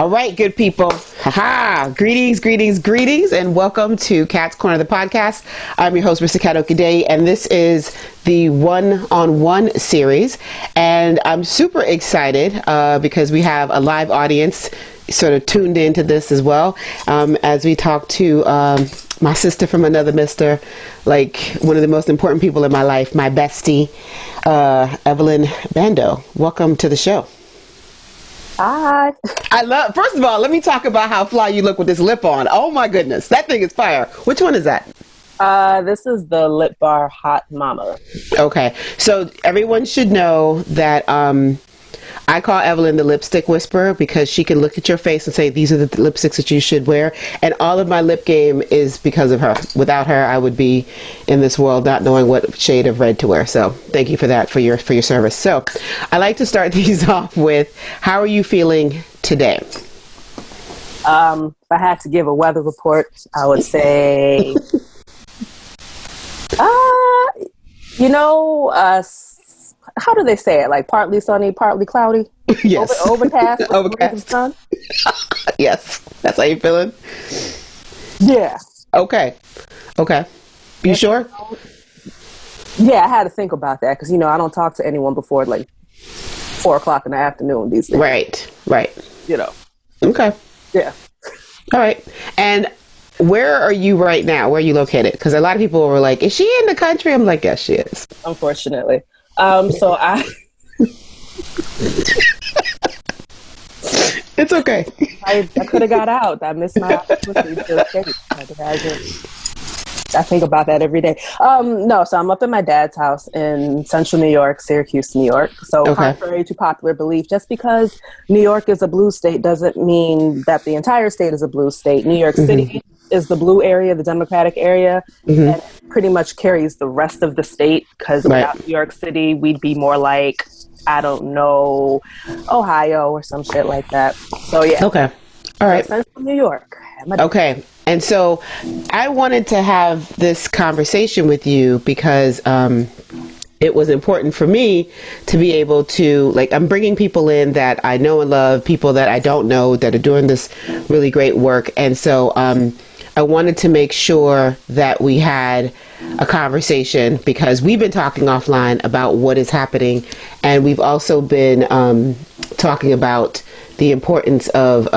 All right, good people. Haha. Greetings, and welcome to Cat's Corner, the podcast. I'm your host, Risikat Okedeyi, and this is the one-on-one series. And I'm super excited because we have a live audience sort of tuned into this as well, as we talk to my sister from another mister, like one of the most important people in my life, my bestie, Evelyn Bandoh. Welcome to the show. Hi. First of all, let me talk about how fly you look with this lip on. Oh my goodness, that thing is fire. Which one is that? This is the Lip Bar Hot Mama. Okay, so everyone should know that I call Evelyn the lipstick whisperer because she can look at your face and say, these are the lipsticks that you should wear. And all of my lip game is because of her. Without her, I would be in this world not knowing what shade of red to wear. So thank you for that, for your service. So I like to start these off with, how are you feeling today? If I had to give a weather report, I would say, how do they say it? Like partly sunny, partly cloudy? Yes. Overcast? Overcast. Sun? Yes. That's how you feeling? Yeah. Okay. You sure? Yeah, I had to think about that because, I don't talk to anyone before like 4 o'clock in the afternoon these days. Right. Okay. Yeah. All right. And where are you right now? Where are you located? Because a lot of people were like, is she in the country? I'm like, yes, she is. Unfortunately. So I... It's okay. I could have got out. I missed my opportunity to escape. I think about that every day. No, so I'm up at my dad's house in central New York, Syracuse, New York. So contrary to popular belief, just because New York is a blue state doesn't mean that the entire state is a blue state. New York City is the blue area, the Democratic area, and pretty much carries the rest of the state because without New York City, we'd be more like, I don't know, Ohio or some shit like that. So yeah. Okay. All right. Central New York. Okay. And so I wanted to have this conversation with you because it was important for me to be able to, I'm bringing people in that I know and love, people that I don't know that are doing this really great work. And so I wanted to make sure that we had a conversation because we've been talking offline about what is happening. And we've also been talking about the importance of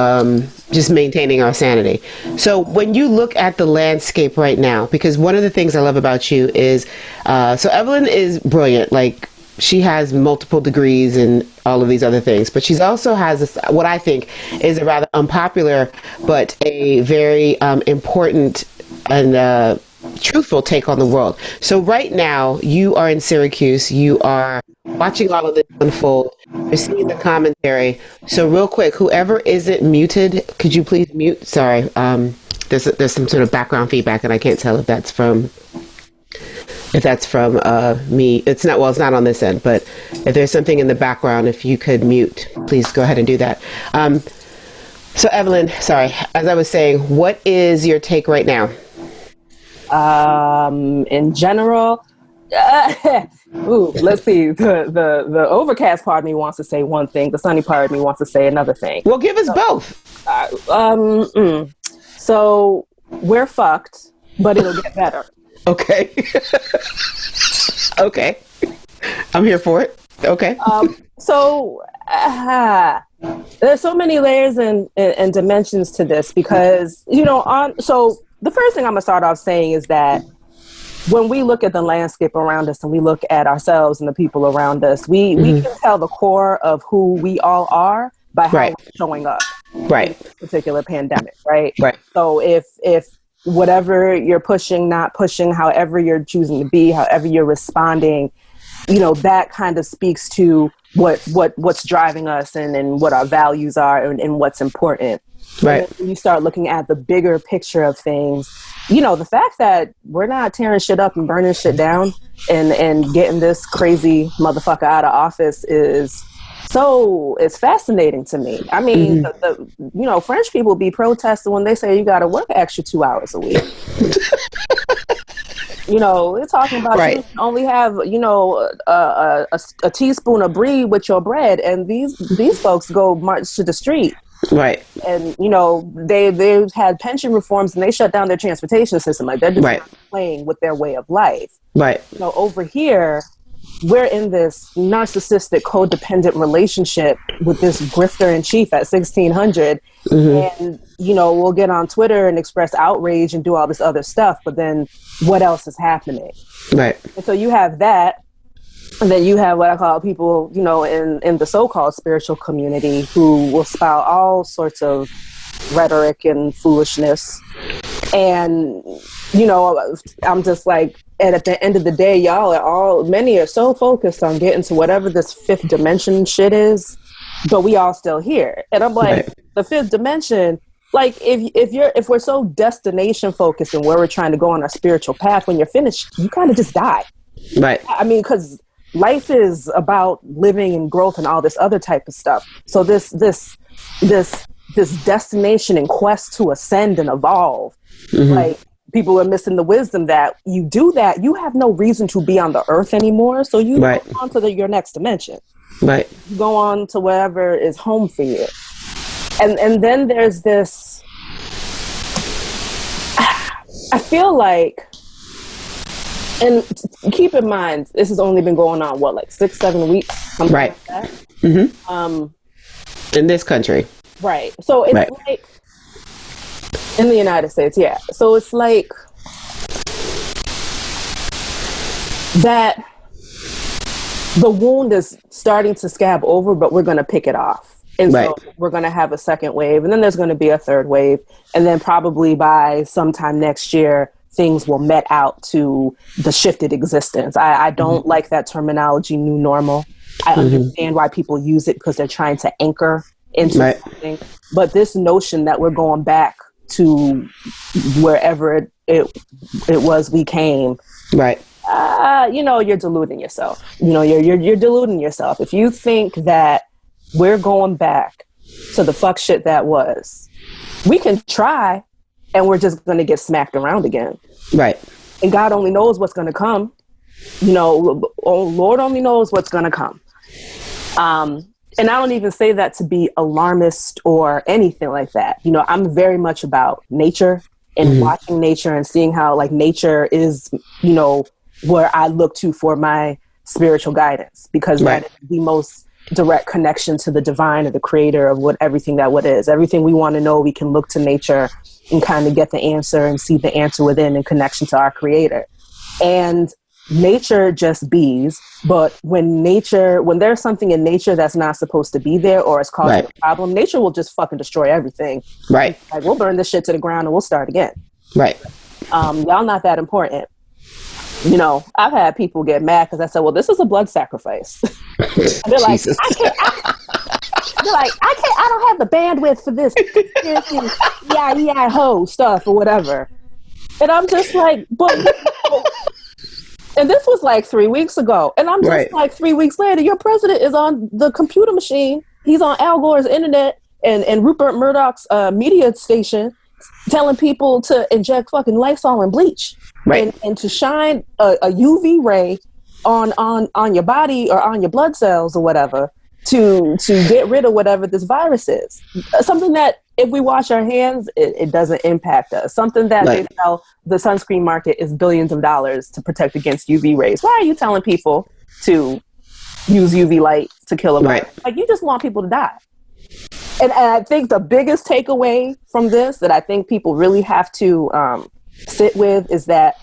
just maintaining our sanity. So when you look at the landscape right now, because one of the things I love about you is, so Evelyn is brilliant. Like, she has multiple degrees and all of these other things, but she's also has this, what I think is a rather unpopular, but a very important and truthful take on the world. So right now you are in Syracuse, you are watching all of this unfold, you're seeing the commentary. So real quick, whoever isn't muted, could you please mute? Sorry, there's some sort of background feedback and I can't tell if that's from me. It's not on this end, but if there's something in the background, if you could mute, please go ahead and do that. So Evelyn, sorry, as I was saying, what is your take right now? In general, let's see. The overcast part of me wants to say one thing. The sunny part of me wants to say another thing. Well, give us both. So we're fucked, but it'll get better. Okay. Okay. I'm here for it. Okay. There's so many layers and dimensions to this because, so the first thing I'm going to start off saying is that when we look at the landscape around us and we look at ourselves and the people around us, we can tell the core of who we all are by how we're showing up in this particular pandemic, right? So if whatever you're pushing, not pushing, however you're choosing to be, however you're responding, that kind of speaks to what's driving us and what our values are and what's important. Right. When you start looking at the bigger picture of things, the fact that we're not tearing shit up and burning shit down and getting this crazy motherfucker out of office it's fascinating to me. I mean, the French people be protesting when they say you got to work extra 2 hours a week. We're talking about you only have, a teaspoon of brie with your bread, and these folks go march to the street Right. And, you know, they've had pension reforms and they shut down their transportation system. Like, they're just Right. not playing with their way of life. Right. You know, over here, we're in this narcissistic, codependent relationship with this grifter in chief at 1600. And, you know, we'll get on Twitter and express outrage and do all this other stuff. But then what else is happening? Right. And so you have that. And then you have what I call people, you know, in the so-called spiritual community who will spout all sorts of rhetoric and foolishness. And, you know, I'm just like, and at the end of the day, many are so focused on getting to whatever this fifth dimension shit is, but we all still here. And I'm like, the fifth dimension, like if we're so destination focused and where we're trying to go on our spiritual path, when you're finished, you kind of just die. Right. I mean, because life is about living and growth and all this other type of stuff. So this destination and quest to ascend and evolve, like, people are missing the wisdom that you do that, you have no reason to be on the earth anymore. So you go on to your next dimension. Right. You go on to wherever is home for you. And then there's this, I feel like, and keep in mind, this has only been going on, what, like 6-7 weeks? Something like that. In this country. Right. So it's like, in the United States, yeah. So it's like that the wound is starting to scab over, but we're going to pick it off. And so we're going to have a second wave, and then there's going to be a third wave. And then probably by sometime next year, things will met out to the shifted existence. I don't like that terminology, new normal. I understand why people use it because they're trying to anchor into something. But this notion that we're going back to wherever it was we came, you know, you're deluding yourself. You know, you're deluding yourself if you think that we're going back to the fuck shit that was. We can try, and we're just going to get smacked around again. Right. And God only knows what's going to come. You know, oh, Lord only knows what's going to come. And I don't even say that to be alarmist or anything like that. You know, I'm very much about nature and watching nature and seeing how, like, nature is, you know, where I look to for my spiritual guidance, because that is the most direct connection to the divine or the creator of everything is. Everything we want to know, we can look to nature and kind of get the answer and see the answer within in connection to our creator. And nature just bees, but when there's something in nature that's not supposed to be there or it's causing a problem, nature will just fucking destroy everything. Right. Like, we'll burn this shit to the ground and we'll start again. Right. Y'all not that important. You know, I've had people get mad because I said, well, this is a blood sacrifice. They're like, I don't have the bandwidth for this yeah ho stuff or whatever. And I'm just like, but and this was like 3 weeks ago. And I'm just like, 3 weeks later, your president is on the computer machine. He's on Al Gore's internet and Rupert Murdoch's media station telling people to inject fucking Lysol and bleach. And to shine a UV ray on your body or on your blood cells or whatever to get rid of whatever this virus is. Something that if we wash our hands, it doesn't impact us. Something that they tell the sunscreen market is billions of dollars to protect against UV rays. Why are you telling people to use UV light to kill a virus? Like, you just want people to die. And I think the biggest takeaway from this that I think people really have to sit with is that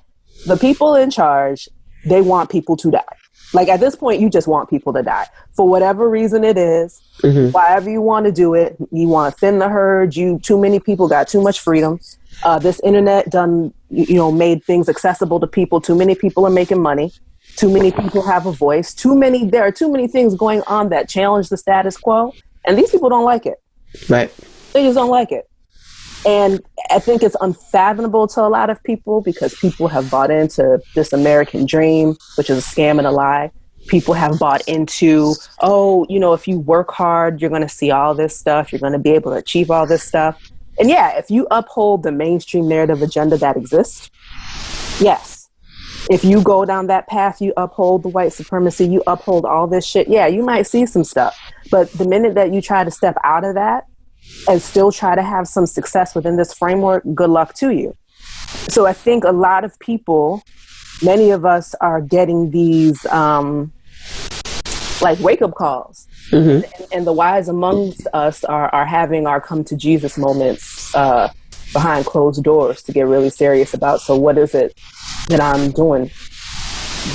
the people in charge, they want people to die. Like, at this point, you just want people to die for whatever reason it is. However you want to do it, you want to thin the herd. Too many people got too much freedom. This internet made things accessible to people. Too many people are making money. Too many people have a voice. There are too many things going on that challenge the status quo, and these people don't like it. Right. They just don't like it. And I think it's unfathomable to a lot of people because people have bought into this American dream, which is a scam and a lie. People have bought into, if you work hard, you're going to see all this stuff. You're going to be able to achieve all this stuff. And yeah, if you uphold the mainstream narrative agenda that exists, yes. If you go down that path, you uphold the white supremacy, you uphold all this shit. Yeah, you might see some stuff. But the minute that you try to step out of that and still try to have some success within this framework, good luck to you. So I think a lot of people, many of us are getting these like wake-up calls. And the wise amongst us are having our come to Jesus moments behind closed doors to get really serious about, so what is it that I'm doing?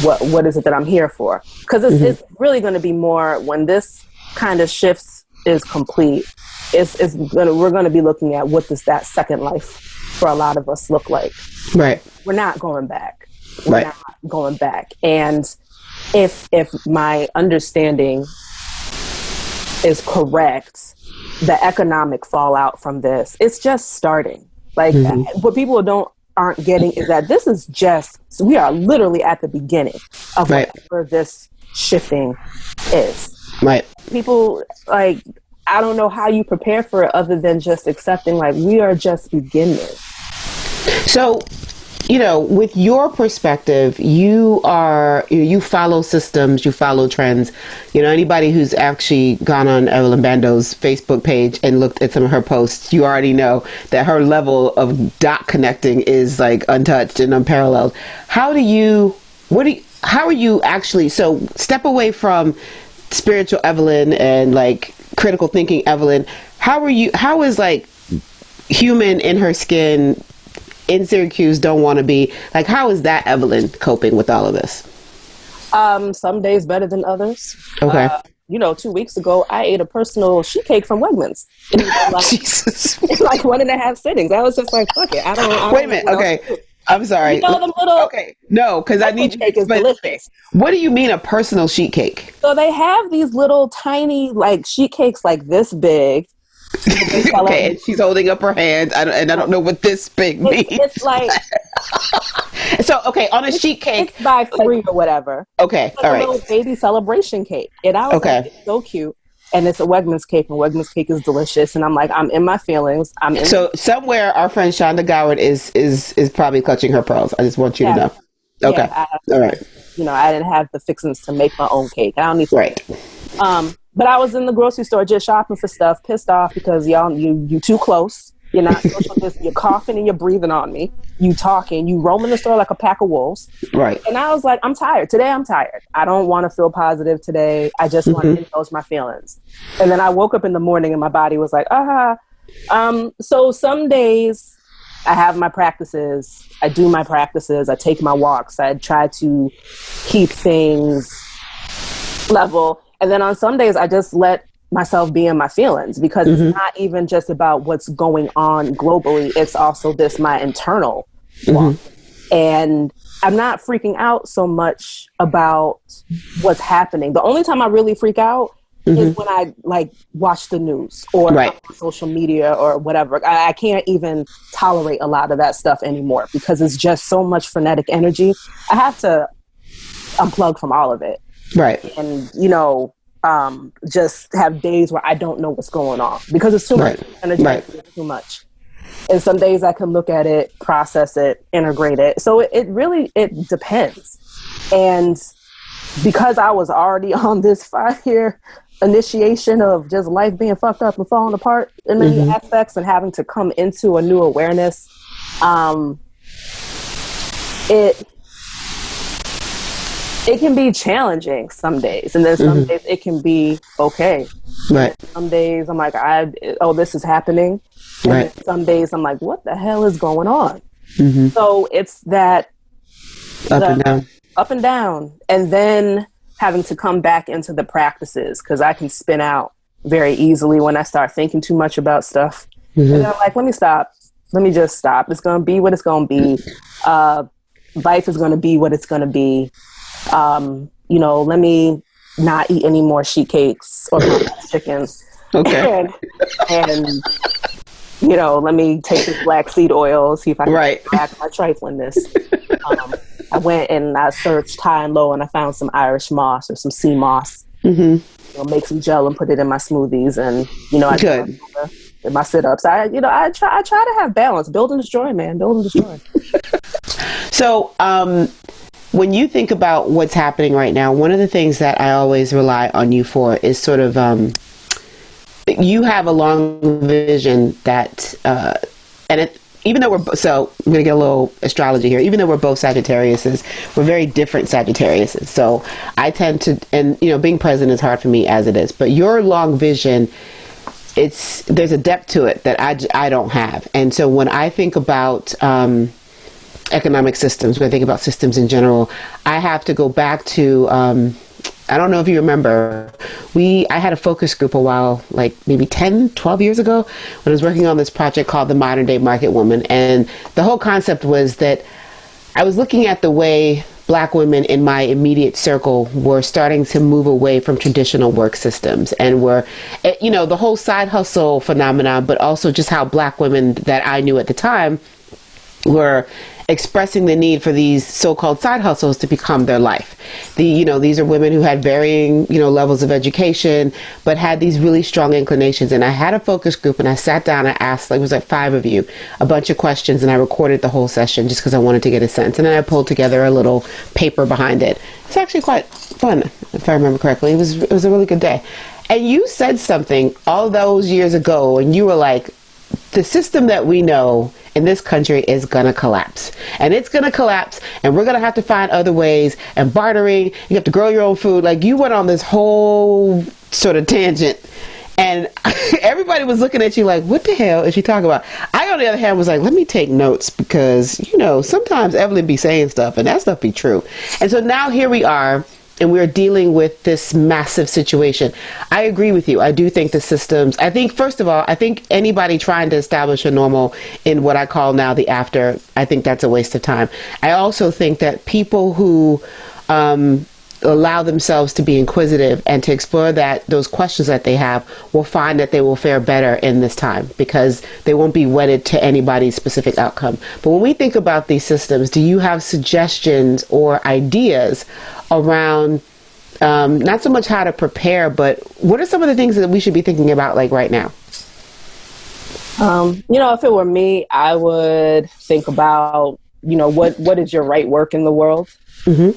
What is it that I'm here for? Because it's really going to be more when this kind of shifts is complete. We're going to be looking at what does that second life for a lot of us look like. Right. We're not going back. We're not going back. And if my understanding is correct, the economic fallout from this, it's just starting. Like what people aren't getting is that this is just, we are literally at the beginning of whatever this shifting is. Right. People, like, I don't know how you prepare for it other than just accepting, like, we are just beginning. So, you know, with your perspective, you follow systems, you follow trends. You know, anybody who's actually gone on Evelyn Bandoh's Facebook page and looked at some of her posts, you already know that her level of dot connecting is like untouched and unparalleled. How are you actually, so step away from spiritual Evelyn and like critical thinking Evelyn. How is like human in her skin in Syracuse don't want to be, like, how is that Evelyn coping with all of this? Some days better than others. Okay. 2 weeks ago, I ate a personal sheet cake from Wegmans. Jesus. In like 1.5 sittings. I was just like, fuck it. I don't Wait a minute. Okay. I'm sorry. You know them little... Okay. No, because I need you cake is delicious. What do you mean a personal sheet cake? So they have these little tiny, like, sheet cakes like this big. Okay, and she's holding up her hand, and I don't know what this big means. It's like... So, okay, on a sheet cake... It's by 3 or whatever. Okay, all right. It's a little baby celebration cake. And I was like, it's so cute. And it's a Wegmans cake, and Wegmans cake is delicious. And I'm like, I'm in my feelings. Somewhere our friend Shonda Goward is probably clutching her pearls. I just want you to know. Okay, all right. I didn't have the fixings to make my own cake. I don't need to. Right. But I was in the grocery store just shopping for stuff, pissed off because you too close. You're not social distance. You're coughing and you're breathing on me. You talking. You roaming the store like a pack of wolves. Right. And I was like, I'm tired. Today I'm tired. I don't want to feel positive today. I just want to indulge my feelings. And then I woke up in the morning and my body was like, So some days I have my practices. I do my practices. I take my walks. I try to keep things level. And then on some days, I just let myself be in my feelings because it's not even just about what's going on globally. It's also my internal walk. And I'm not freaking out so much about what's happening. The only time I really freak out is when I like watch the news or on social media or whatever. I can't even tolerate a lot of that stuff anymore because it's just so much frenetic energy. I have to unplug from all of it. Right. And, just have days where I don't know what's going on because it's too much energy. Too much. And some days I can look at it, process it, integrate it. So it really depends. And because I was already on this 5-year initiation of just life being fucked up and falling apart in many aspects and having to come into a new awareness, it can be challenging some days, and then some days it can be okay. Right. Some days I'm like, this is happening. Right. And some days I'm like, what the hell is going on? So it's that up and down, and then having to come back into the practices because I can spin out very easily when I start thinking too much about stuff. And then I'm like, let me stop. Let me just stop. It's going to be what it's going to be. Life is going to be what it's going to be. Let me not eat any more sheet cakes or chickens. Okay. and let me take this black seed oil, see if I can back my triflingness. I went and I searched high and low and I found some Irish moss or some sea moss. Make some gel and put it in my smoothies, and I do my sit-ups. I try to have balance. Build and destroy, man. Build and destroy. So, when you think about what's happening right now, one of the things that I always rely on you for is sort of you have a long vision that, and it, even though so I'm going to get a little astrology here, even though we're both Sagittariuses, we're very different Sagittariuses. So I tend to, and being present is hard for me as it is, but your long vision, there's a depth to it that I don't have. And so when I think about, economic systems, when I think about systems in general, I have to go back to, I don't know if you remember, I had a focus group a while, like maybe 10, 12 years ago, when I was working on this project called the Modern Day Market Woman. And the whole concept was that I was looking at the way Black women in my immediate circle were starting to move away from traditional work systems, and were, the whole side hustle phenomenon, but also just how Black women that I knew at the time were expressing the need for these so-called side hustles to become their life. These are women who had varying, levels of education, but had these really strong inclinations. And I had a focus group, and I sat down and asked, it was like 5 of you, a bunch of questions, and I recorded the whole session just because I wanted to get a sense. And then I pulled together a little paper behind it. It's actually quite fun, if I remember correctly. It was a really good day. And you said something all those years ago, and you were like, the system that we know in this country is going to collapse, and it's going to collapse, and we're going to have to find other ways, and bartering, you have to grow your own food. Like, you went on this whole sort of tangent, and everybody was looking at you like, what the hell is she talking about? I, on the other hand, was like, let me take notes, because, sometimes Evelyn be saying stuff, and that stuff be true. And so now here we are, and we're dealing with this massive situation. I agree with you. I do think the systems, first of all, I think anybody trying to establish a normal in what I call now the after, I think that's a waste of time. I also think that people who allow themselves to be inquisitive and to explore those questions that they have will find that they will fare better in this time, because they won't be wedded to anybody's specific outcome. But when we think about these systems, do you have suggestions or ideas around not so much how to prepare, but what are some of the things that we should be thinking about, like right now? If it were me, I would think about, what is your right work in the world? Mm-hmm.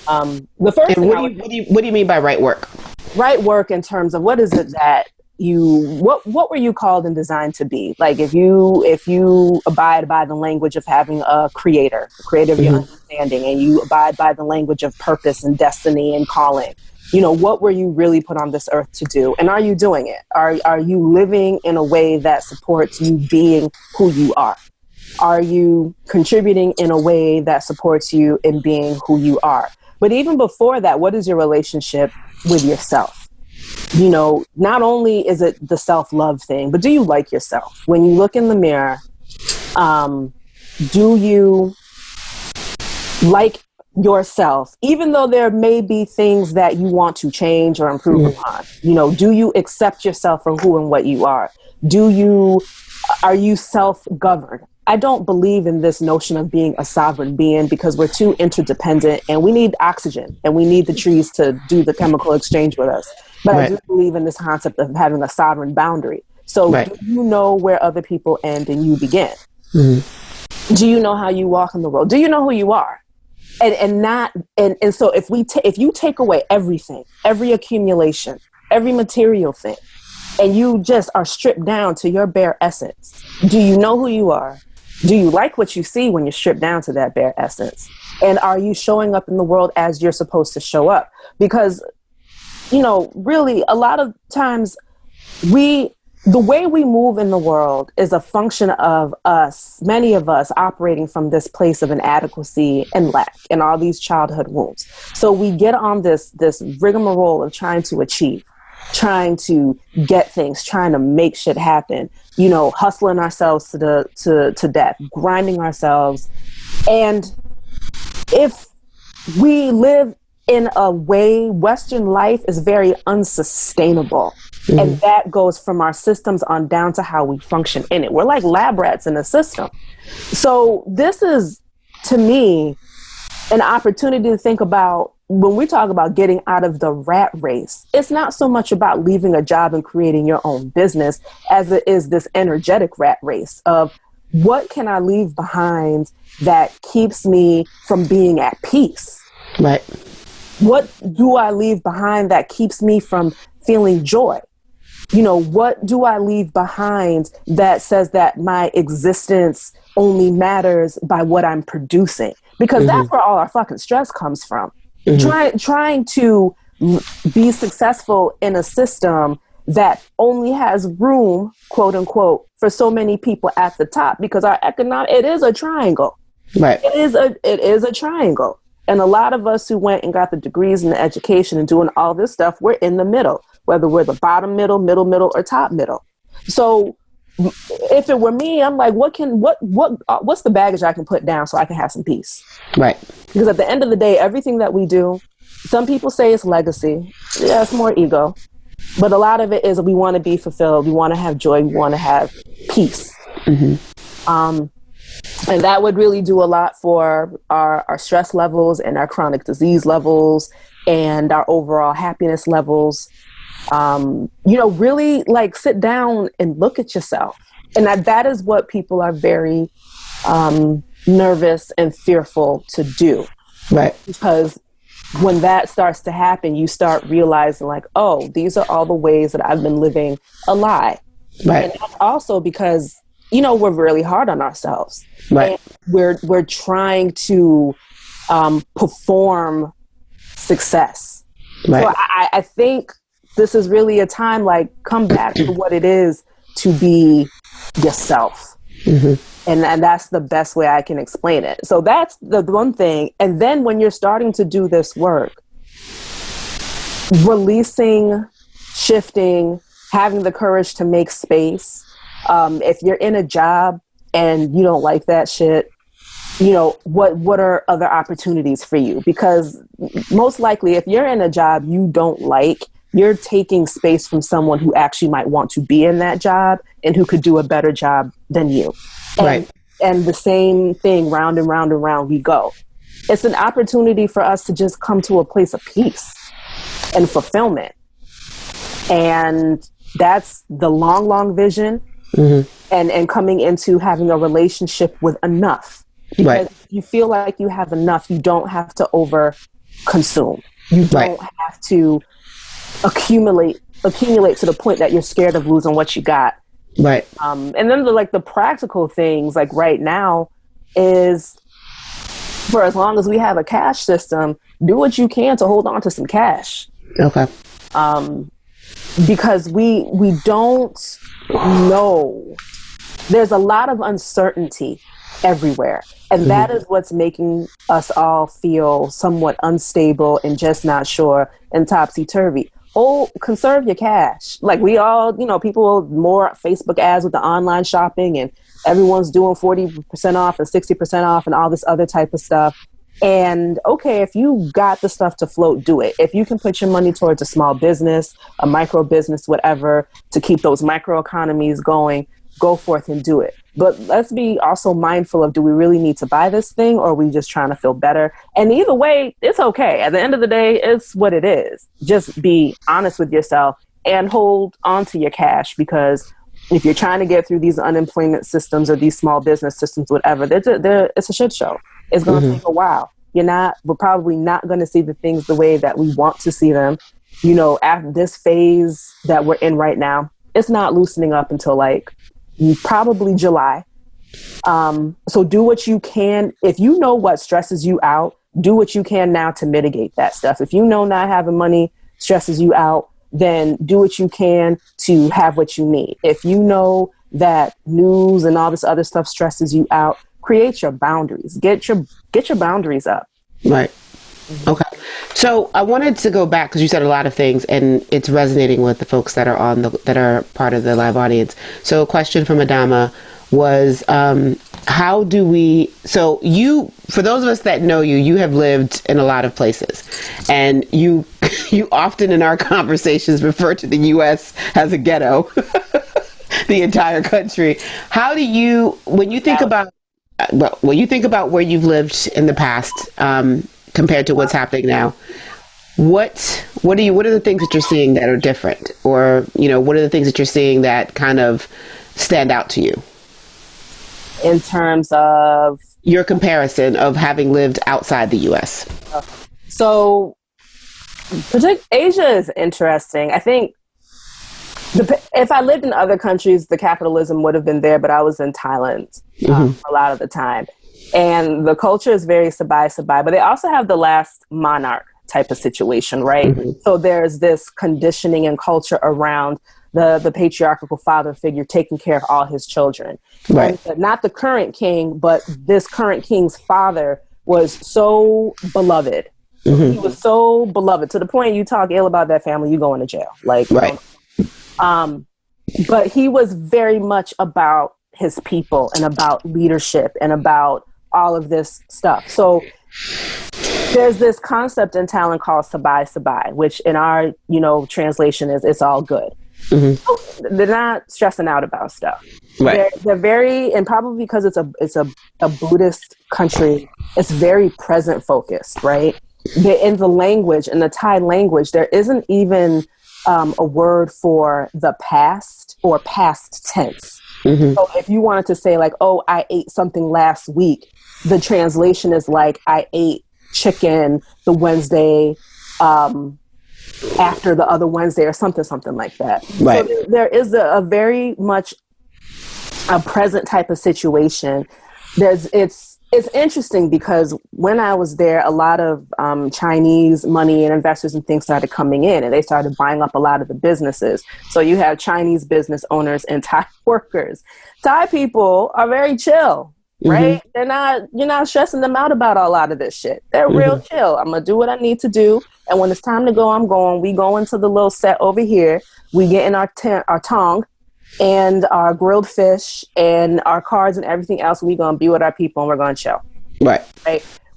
The first thing, what do you mean by right work? Right work in terms of what is it that what were you called and designed to be? Like, if you abide by the language of having a creator of your understanding, and you abide by the language of purpose and destiny and calling, what were you really put on this earth to do? And are you doing it? Are you living in a way that supports you being who you are? Are you contributing in a way that supports you in being who you are? But even before that, what is your relationship with yourself? Not only is it the self-love thing, but do you like yourself? When you look in the mirror, do you like yourself, even though there may be things that you want to change or improve upon? Do you accept yourself for who and what you are? Are you self-governed? I don't believe in this notion of being a sovereign being, because we're too interdependent, and we need oxygen, and we need the trees to do the chemical exchange with us. But right. I do believe in this concept of having a sovereign boundary. So right. Do you know where other people end and you begin? Mm-hmm. Do you know how you walk in the world? Do you know who you are? And so if you take away everything, every accumulation, every material thing, and you just are stripped down to your bare essence, do you know who you are? Do you like what you see when you're stripped down to that bare essence? And are you showing up in the world as you're supposed to show up? Because, really, a lot of times the way we move in the world is a function of us, many of us, operating from this place of inadequacy and lack and all these childhood wounds. So we get on this rigmarole of trying to achieve, trying to get things, trying to make shit happen, hustling ourselves to death, grinding ourselves. And if we live in a way, Western life is very unsustainable. Mm-hmm. And that goes from our systems on down to how we function in it. We're like lab rats in a system. So this is, to me, an opportunity to think about, when we talk about getting out of the rat race, it's not so much about leaving a job and creating your own business as it is this energetic rat race of, what can I leave behind that keeps me from being at peace? Right. What do I leave behind that keeps me from feeling joy? what do I leave behind that says that my existence only matters by what I'm producing? Because that's where all our fucking stress comes from. Trying to be successful in a system that only has room, quote unquote, for so many people at the top, because it is a triangle. Right. It is a triangle. And a lot of us who went and got the degrees and the education and doing all this stuff, we're in the middle, whether we're the bottom middle, or top middle. So if it were me, I'm like, what's the baggage I can put down so I can have some peace? Right. Because at the end of the day, everything that we do, some people say it's legacy. Yeah, it's more ego. But a lot of it is we want to be fulfilled. We want to have joy. We want to have peace. And that would really do a lot for our stress levels and our chronic disease levels and our overall happiness levels. Really like sit down and look at yourself. And that is what people are very nervous and fearful to do. Right. Because when that starts to happen, you start realizing like, oh, these are all the ways that I've been living a lie. Right. And that's also because, we're really hard on ourselves. Right. And we're trying to perform success. Right. So I think this is really a time like come back to what it is to be yourself. And that's the best way I can explain it. So that's the one thing. And then when you're starting to do this work, releasing, shifting, having the courage to make space. If you're in a job and you don't like that shit, what are other opportunities for you? Because most likely if you're in a job you don't like, you're taking space from someone who actually might want to be in that job and who could do a better job than you. Right. And the same thing, round and round and round we go. It's an opportunity for us to just come to a place of peace and fulfillment. And that's the long, long vision. And coming into having a relationship with enough. Because if you feel like you have enough, you don't have to over consume. You don't have to accumulate to the point that you're scared of losing what you got. Right. And then the practical things like right now is for as long as we have a cash system, do what you can to hold on to some cash. Okay. Because we don't know. There's a lot of uncertainty everywhere. And that is what's making us all feel somewhat unstable and just not sure and topsy-turvy. Conserve your cash. Like we all, people more Facebook ads with the online shopping and everyone's doing 40% off and 60% off and all this other type of stuff. And okay, if you got the stuff to float, do it. If you can put your money towards a small business, a micro business, whatever, to keep those micro economies going, go forth and do it. But let's be also mindful of, do we really need to buy this thing or are we just trying to feel better? And either way, it's okay. At the end of the day, it's what it is. Just be honest with yourself and hold on to your cash, because if you're trying to get through these unemployment systems or these small business systems, whatever, it's a shit show. It's going to take a while. We're probably not going to see the things the way that we want to see them. After this phase that we're in right now, it's not loosening up until probably July. So do what you can. If you know what stresses you out, do what you can now to mitigate that stuff. If you know not having money stresses you out, then do what you can to have what you need. If you know that news and all this other stuff stresses you out, create your boundaries. Get your boundaries up. Right. Okay. So I wanted to go back because you said a lot of things and it's resonating with the folks that are that are part of the live audience. So a question from Adama was, how do we, so you, for those of us that know you, you have lived in a lot of places and you often in our conversations refer to the U.S. as a ghetto, the entire country. How do you, when you think about where you've lived in the past, compared to what's happening now, what are the things that you're seeing that are different, or what are the things that you're seeing that kind of stand out to you in terms of your comparison of having lived outside the U.S.? So Asia is interesting. I think If I lived in other countries, the capitalism would have been there, but I was in Thailand a lot of the time. And the culture is very sabai, but they also have the last monarch type of situation, right? So there's this conditioning and culture around the patriarchal father figure taking care of all his children. Right. And not the current king, but this current king's father was so beloved. He was so beloved to the point you talk ill about that family, you go into jail. Like, right. But he was very much about his people and about leadership and about all of this stuff. So there's this concept in Thailand called sabai, which in our, translation is it's all good. So they're not stressing out about stuff. Right. They're very, and probably because it's a Buddhist country, it's very present focused, right? In the language, in the Thai language, there isn't even a word for the past or past tense. So if you wanted to say like, oh, I ate something last week, the translation is like, I ate chicken the Wednesday after the other Wednesday or something like that. Right. So there is a very much a present type of situation. It's interesting because when I was there, a lot of Chinese money and investors and things started coming in, and they started buying up a lot of the businesses. So you have Chinese business owners and Thai workers. Thai people are very chill, right? You're not stressing them out about a lot of this shit. They're real chill. I'm gonna do what I need to do, and when it's time to go, I'm going. We go into the little set over here. We get in our tong and our grilled fish and our cards and everything else. We're gonna be with our people and we're gonna chill. Right.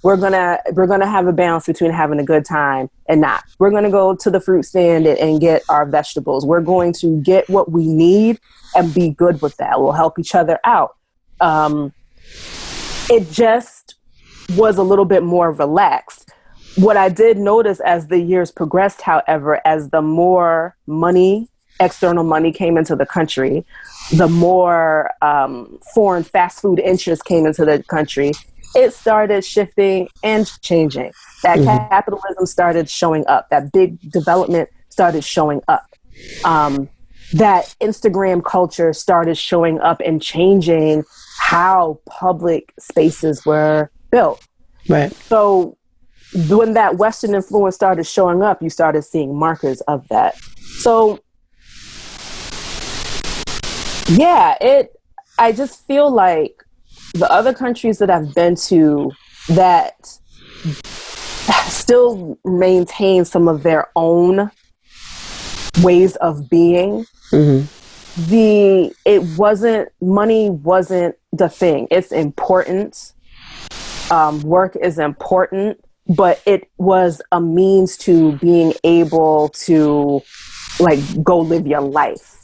We're gonna have a balance between having a good time and not. We're gonna go to the fruit stand and get our vegetables. We're going to get what we need and be good with that. We'll help each other out. It just was a little bit more relaxed. What I did notice as the years progressed, however, as the more external money came into the country, the more foreign fast food interests came into the country, it started shifting and changing. That capitalism started showing up. That big development started showing up. That Instagram culture started showing up and changing how public spaces were built. Right. So when that Western influence started showing up, you started seeing markers of that. So yeah, I just feel like the other countries that I've been to that still maintain some of their own ways of being, money wasn't the thing. It's important. Work is important, but it was a means to being able to like go live your life.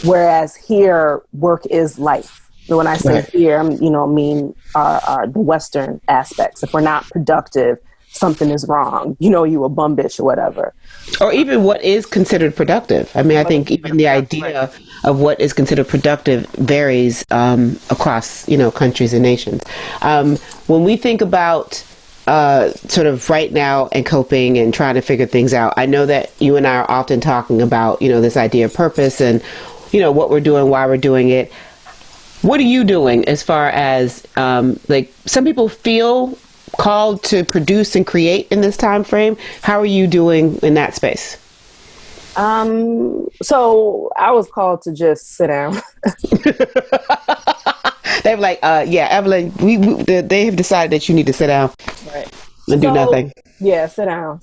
Whereas here, work is life. So when I say here, I mean the Western aspects. If we're not productive, something is wrong. You a bum bitch or whatever. Or even what is considered productive. I mean, I think even the idea of what is considered productive varies across, countries and nations. When we think about sort of right now and coping and trying to figure things out, I know that you and I are often talking about, this idea of purpose and, what we're doing, why we're doing it. What are you doing as far as, like, some people feel called to produce and create in this time frame? How are you doing in that space? So I was called to just sit down. They were like, Evelyn, they have decided that you need to sit down and do nothing. Yeah, sit down.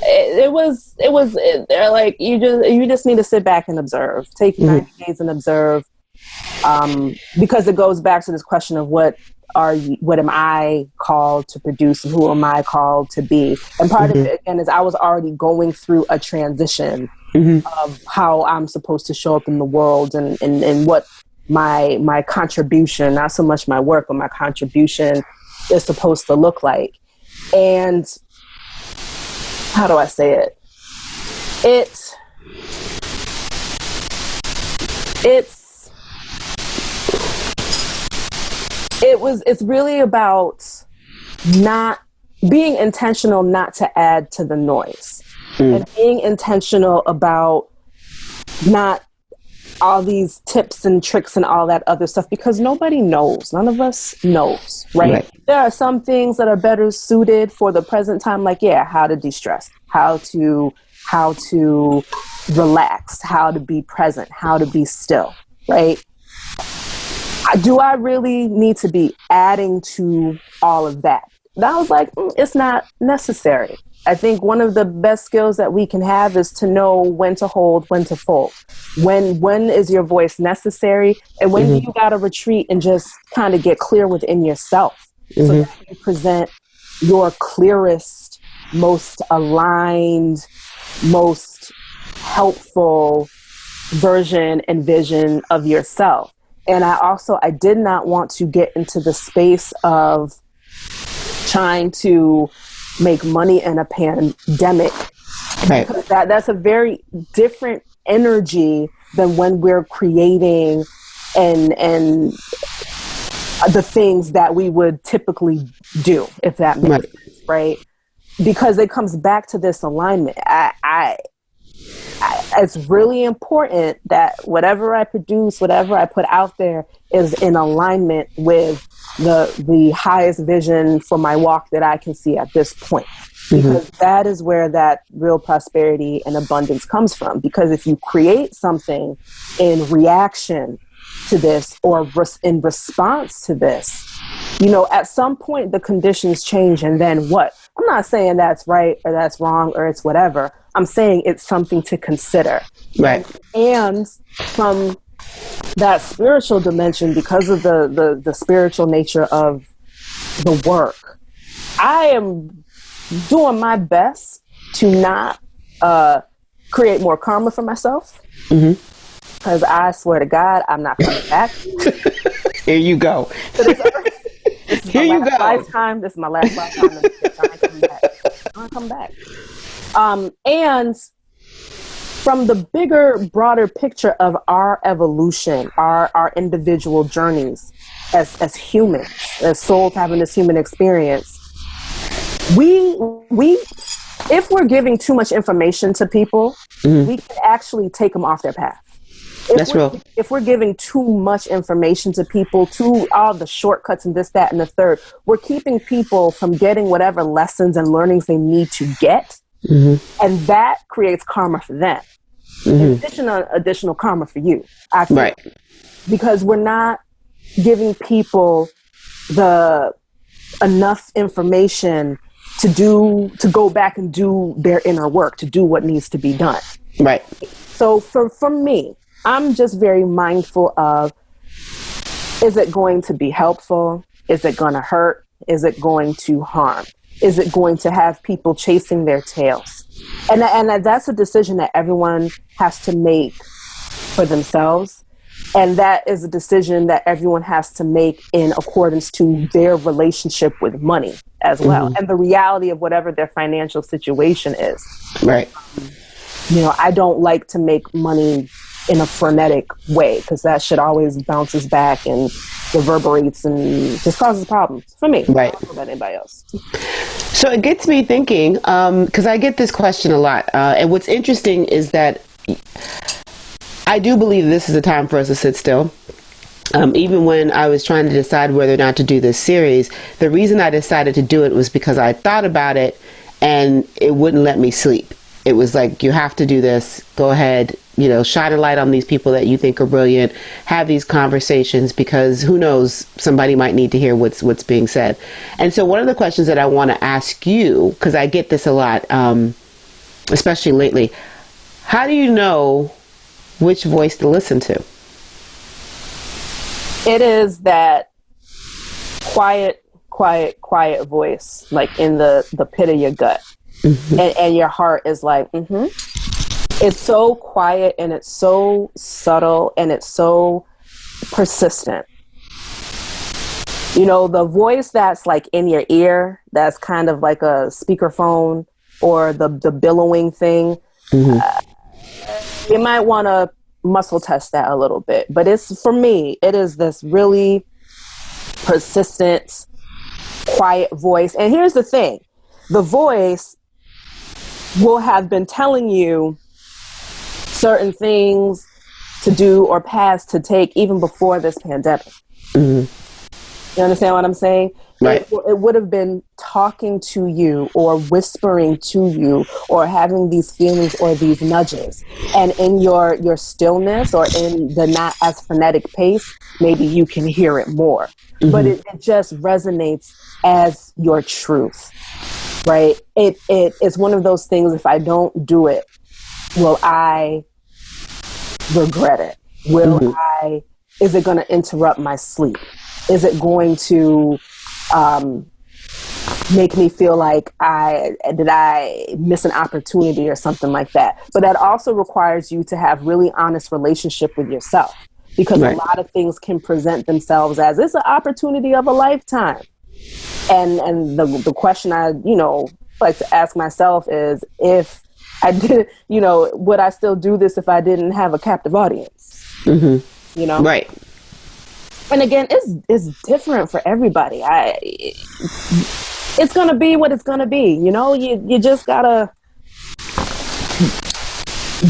They're like, you just need to sit back and observe. Take 90 days and observe. Because it goes back to this question of what am I called to produce and who am I called to be? And part of it, again, is I was already going through a transition of how I'm supposed to show up in the world and what my contribution, not so much my work, but my contribution is supposed to look like. And how do I say it? It's really about not being intentional, not to add to the noise, and being intentional about not all these tips and tricks and all that other stuff, because nobody knows. None of us knows, right? There are some things that are better suited for the present time, like, how to de-stress, how to relax, how to be present, how to be still, right? Do I really need to be adding to all of that? And I was like, it's not necessary. I think one of the best skills that we can have is to know when to hold, when to fold. When is your voice necessary? And when do you got to retreat and just kind of get clear within yourself so that you present your clearest, most aligned, most helpful version and vision of yourself. And I did not want to get into the space of trying to make money in a pandemic. Right. Because that's a very different energy than when we're creating and the things that we would typically do, if that makes sense, right? Because it comes back to this alignment. It's really important that whatever I produce, whatever I put out there is in alignment with the highest vision for my walk that I can see at this point. Because that is where that real prosperity and abundance comes from. Because if you create something in reaction to this or in response to this, at some point the conditions change, and then what? I'm not saying that's right or that's wrong or it's whatever. I'm saying it's something to consider. Right. And from that spiritual dimension, because of the spiritual nature of the work, I am doing my best to not create more karma for myself. Because I swear to God, I'm not coming back. Here you go. This is my last lifetime. This is my last lifetime. I'm not coming back. I'm not coming back. And from the bigger, broader picture of our evolution, our individual journeys as humans, as souls having this human experience, we if we're giving too much information to people, we can actually take them off their path. That's real. If we're giving too much information to people, to all the shortcuts and this, that, and the third, we're keeping people from getting whatever lessons and learnings they need to get. And that creates karma for them. Additional karma for you. I feel. Because we're not giving people the enough information to go back and do their inner work, to do what needs to be done. Right. So for me, I'm just very mindful of, is it going to be helpful? Is it going to hurt? Is it going to harm? Is it going to have people chasing their tails? And that's a decision that everyone has to make for themselves. And that is a decision that everyone has to make in accordance to their relationship with money as well. And the reality of whatever their financial situation is. Right. I don't like to make money in a frenetic way, because that shit always bounces back and reverberates and just causes problems for me. Right. I don't know about anybody else. So it gets me thinking, because I get this question a lot. And what's interesting is that I do believe this is a time for us to sit still. Even when I was trying to decide whether or not to do this series, the reason I decided to do it was because I thought about it and it wouldn't let me sleep. It was like, you have to do this. Go ahead, shine a light on these people that you think are brilliant. Have these conversations, because who knows, somebody might need to hear what's being said. And so one of the questions that I want to ask you, because I get this a lot, especially lately, how do you know which voice to listen to? It is that quiet voice, like in the pit of your gut. And your heart is like, It's so quiet and it's so subtle and it's so persistent. The voice that's like in your ear, that's kind of like a speakerphone or the billowing thing. You might want to muscle test that a little bit. But for me, it is this really persistent, quiet voice. And here's the thing. The voice will have been telling you certain things to do or paths to take even before this pandemic. You understand what I'm saying? Right. It would have been talking to you or whispering to you or having these feelings or these nudges. And in your stillness or in the not as frenetic pace, maybe you can hear it more. But it just resonates as your truth, right? It's one of those things, if I don't do it, will I regret it? Is it going to interrupt my sleep? Is it going to make me feel like did I miss an opportunity or something like that? But that also requires you to have really honest relationship with yourself, because a lot of things can present themselves as it's an opportunity of a lifetime. And the question I like to ask myself is, if I did, would I still do this if I didn't have a captive audience? Right. And again, it's different for everybody. It's gonna be what it's gonna be. You just gotta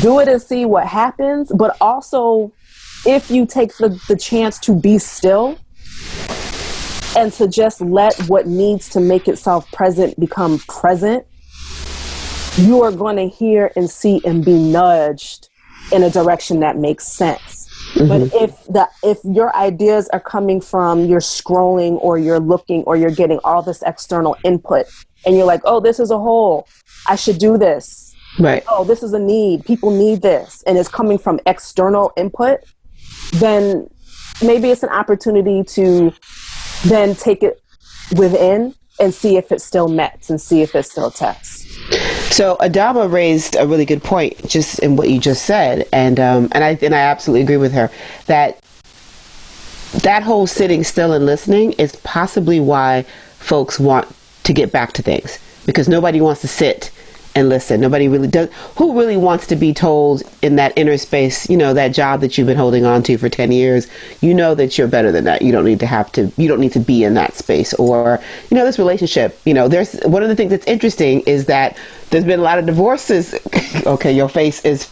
do it and see what happens. But also, if you take the chance to be still and to just let what needs to make itself present become present, you are going to hear and see and be nudged in a direction that makes sense. But if your ideas are coming from you're scrolling or you're looking or you're getting all this external input and you're like, oh, this is a hole, I should do this. Right. Oh, this is a need. People need this. And it's coming from external input, then maybe it's an opportunity to then take it within and see if it still met and see if it still tests. So Adama raised a really good point just in what you just said, and I absolutely agree with her that whole sitting still and listening is possibly why folks want to get back to things, because nobody wants to sit and listen. Nobody really does. Who really wants to be told in that inner space, that job that you've been holding on to for 10 years, that you're better than that. You don't need to be in that space, or, this relationship, there's one of the things that's interesting is that there's been a lot of divorces. Okay. Your face is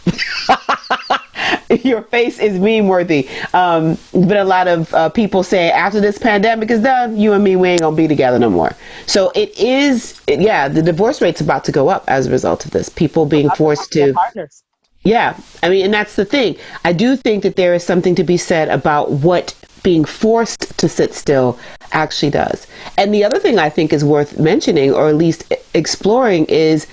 meme worthy. There's been a lot of people say after this pandemic is done, you and me, we ain't gonna be together no more. So the divorce rate's about to go up as a result of this. People being forced to partners. Yeah. I mean, and that's the thing. I do think that there is something to be said about what being forced to sit still actually does. And the other thing I think is worth mentioning, or at least exploring, is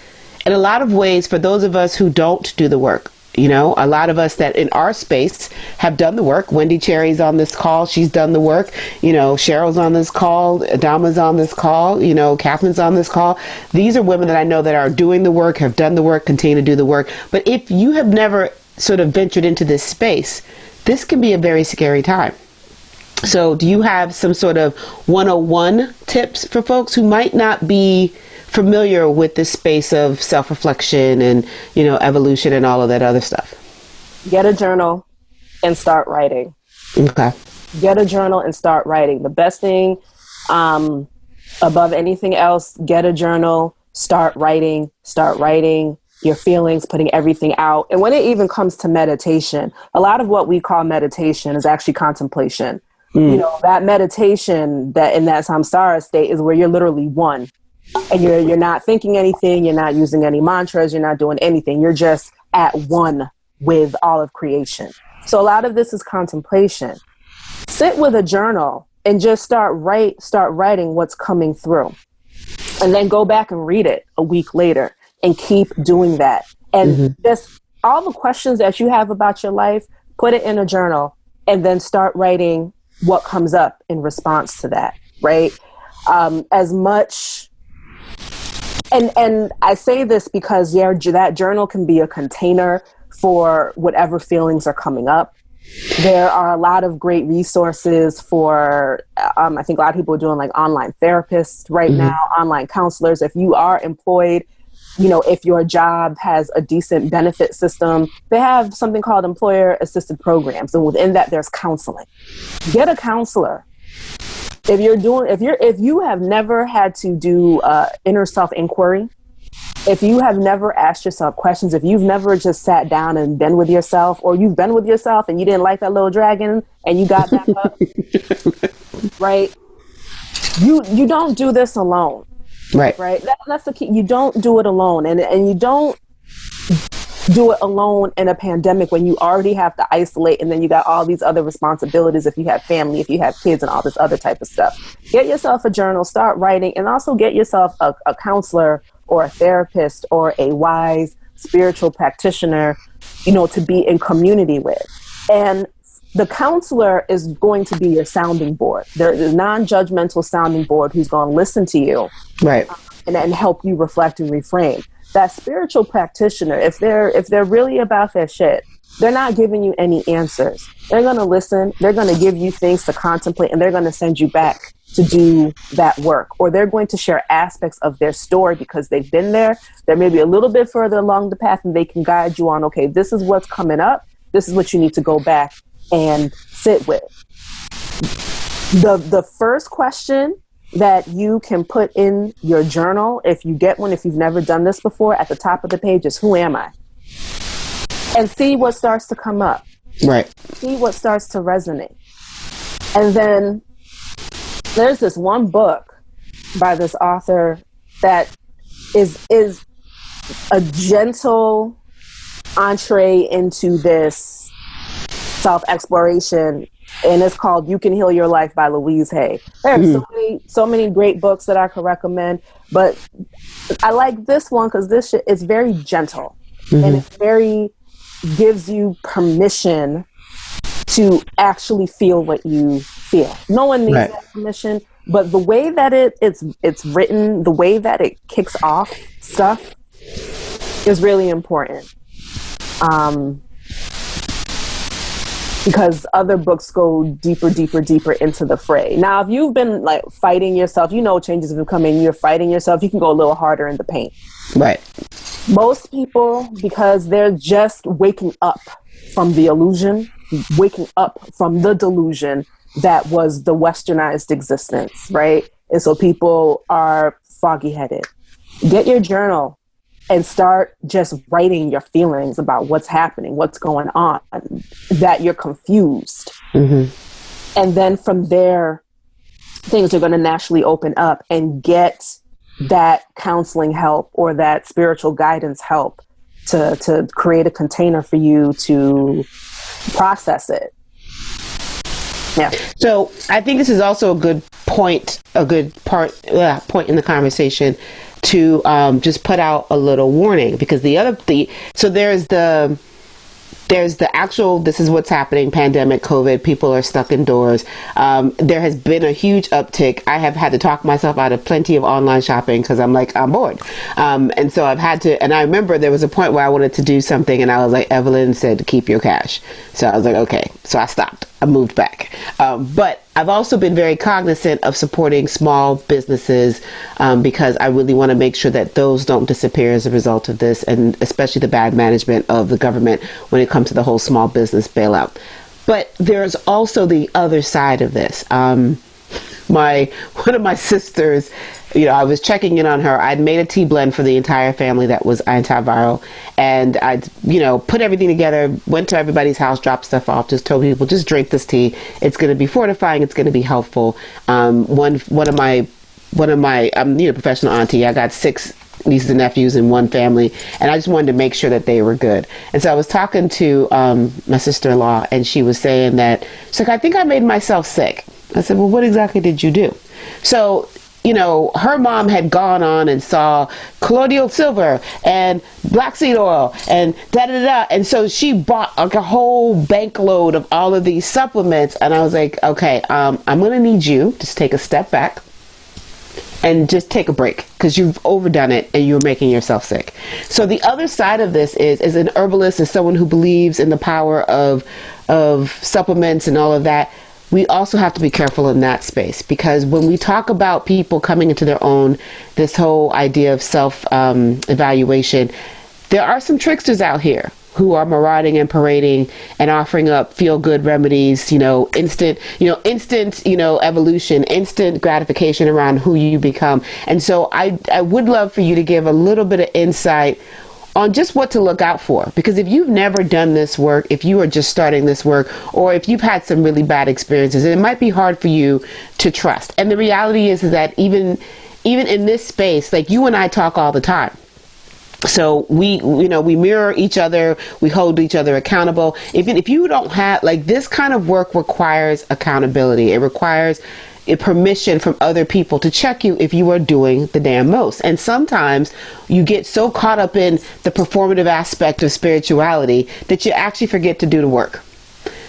in a lot of ways, for those of us who don't do the work, a lot of us that in our space have done the work. Wendy Cherry's on this call. She's done the work. Cheryl's on this call. Adama's on this call. Catherine's on this call. These are women that I know that are doing the work, have done the work, continue to do the work. But if you have never sort of ventured into this space, this can be a very scary time. So do you have some sort of 101 tips for folks who might not be familiar with this space of self-reflection and, evolution and all of that other stuff? Get a journal and start writing. Okay. Get a journal and start writing. The best thing, above anything else, get a journal, start writing your feelings, putting everything out. And when it even comes to meditation, a lot of what we call meditation is actually contemplation. That meditation that in that samsara state is where you're literally one. And you're not thinking anything, you're not using any mantras, you're not doing anything. You're just at one with all of creation. So a lot of this is contemplation. Sit with a journal and just start writing what's coming through. And then go back and read it a week later and keep doing that. And just all the questions that you have about your life, put it in a journal and then start writing what comes up in response to that, right? As much... And I say this because that journal can be a container for whatever feelings are coming up. There are a lot of great resources for, I think a lot of people are doing like online therapists right now, online counselors. If you are employed, if your job has a decent benefit system, they have something called employer assisted programs. And within that, there's counseling. Get a counselor. If you have never had to do inner self inquiry, if you have never asked yourself questions, if you've never just sat down and been with yourself, or you've been with yourself and you didn't like that little dragon and you got back up, right? You don't do this alone. Right. Right. That's the key. You don't do it alone. And you don't do it alone in a pandemic when you already have to isolate, and then you got all these other responsibilities if you have family, if you have kids, and all this other type of stuff. Get yourself a journal, start writing, and also get yourself a counselor or a therapist or a wise spiritual practitioner, to be in community with. And the counselor is going to be your sounding board. There's a non-judgmental sounding board who's going to listen to you, right, and help you reflect and reframe. That spiritual practitioner, if they're really about their shit, they're not giving you any answers. They're going to listen. They're going to give you things to contemplate, and they're going to send you back to do that work. Or they're going to share aspects of their story because they've been there. They're maybe a little bit further along the path, and they can guide you on, okay, this is what's coming up. This is what you need to go back and sit with. The first question that you can put in your journal, if you get one, if you've never done this before, at the top of the page is, who am I? And see what starts to come up. Right. See what starts to resonate. And then there's this one book by this author that is a gentle entree into this self-exploration, and it's called You Can Heal Your Life by Louise Hay. There are so many great books that I could recommend, but I like this one because this shit is very gentle, and it gives you permission to actually feel what you feel. No one needs that permission, but the way that it's written, the way that it kicks off stuff is really important. Because other books go deeper into the fray. Now, if you've been like fighting yourself, changes have come in, you're fighting yourself, you can go a little harder in the paint. Right. Most people, because they're just waking up from the illusion, waking up from the delusion that was the westernized existence, right? And so people are foggy-headed. Get your journal and start just writing your feelings about what's happening, what's going on, that you're confused. And then from there, things are going to naturally open up, and get that counseling help or that spiritual guidance help to create a container for you to process it. Yeah. So I think this is also a good point in the conversation to just put out a little warning, because so there's the actual, this is what's happening, pandemic, COVID, people are stuck indoors. There has been a huge uptick. I have had to talk myself out of plenty of online shopping because I'm bored. And so I've had to, and I remember there was a point where I wanted to do something and I was like, Evelyn said to keep your cash. So I was like, okay. So I stopped. I moved back. But I've also been very cognizant of supporting small businesses because I really want to make sure that those don't disappear as a result of this, and especially the bad management of the government when it comes to the whole small business bailout. But there's also the other side of this. One of my sisters, I was checking in on her. I'd made a tea blend for the entire family that was antiviral, and I'd, put everything together, went to everybody's house, dropped stuff off, just told people, just drink this tea. It's going to be fortifying. It's going to be helpful. One of my, I'm a professional auntie. I got 6 nieces and nephews in one family, and I just wanted to make sure that they were good. And so I was talking to my sister-in-law, and she was saying that, she's like, I think I made myself sick. I said, well, what exactly did you do? So, her mom had gone on and saw colloidal silver and black seed oil and da-da-da. And so she bought like a whole bank load of all of these supplements. And I was like, okay, I'm going to need you to just take a step back and just take a break, because you've overdone it and you're making yourself sick. So the other side of this is an herbalist, is someone who believes in the power of supplements and all of that. We also have to be careful in that space, because when we talk about people coming into their own, this whole idea of self evaluation, there are some tricksters out here who are marauding and parading and offering up feel good remedies, instant, evolution, instant gratification around who you become. And so I would love for you to give a little bit of insight on just what to look out for. Because if you've never done this work, if you are just starting this work, or if you've had some really bad experiences, it might be hard for you to trust. And the reality is that even in this space, like you and I talk all the time. So we mirror each other, we hold each other accountable. If you don't have, like, this kind of work requires accountability. It requires a permission from other people to check you if you are doing the damn most. And sometimes you get so caught up in the performative aspect of spirituality that you actually forget to do the work.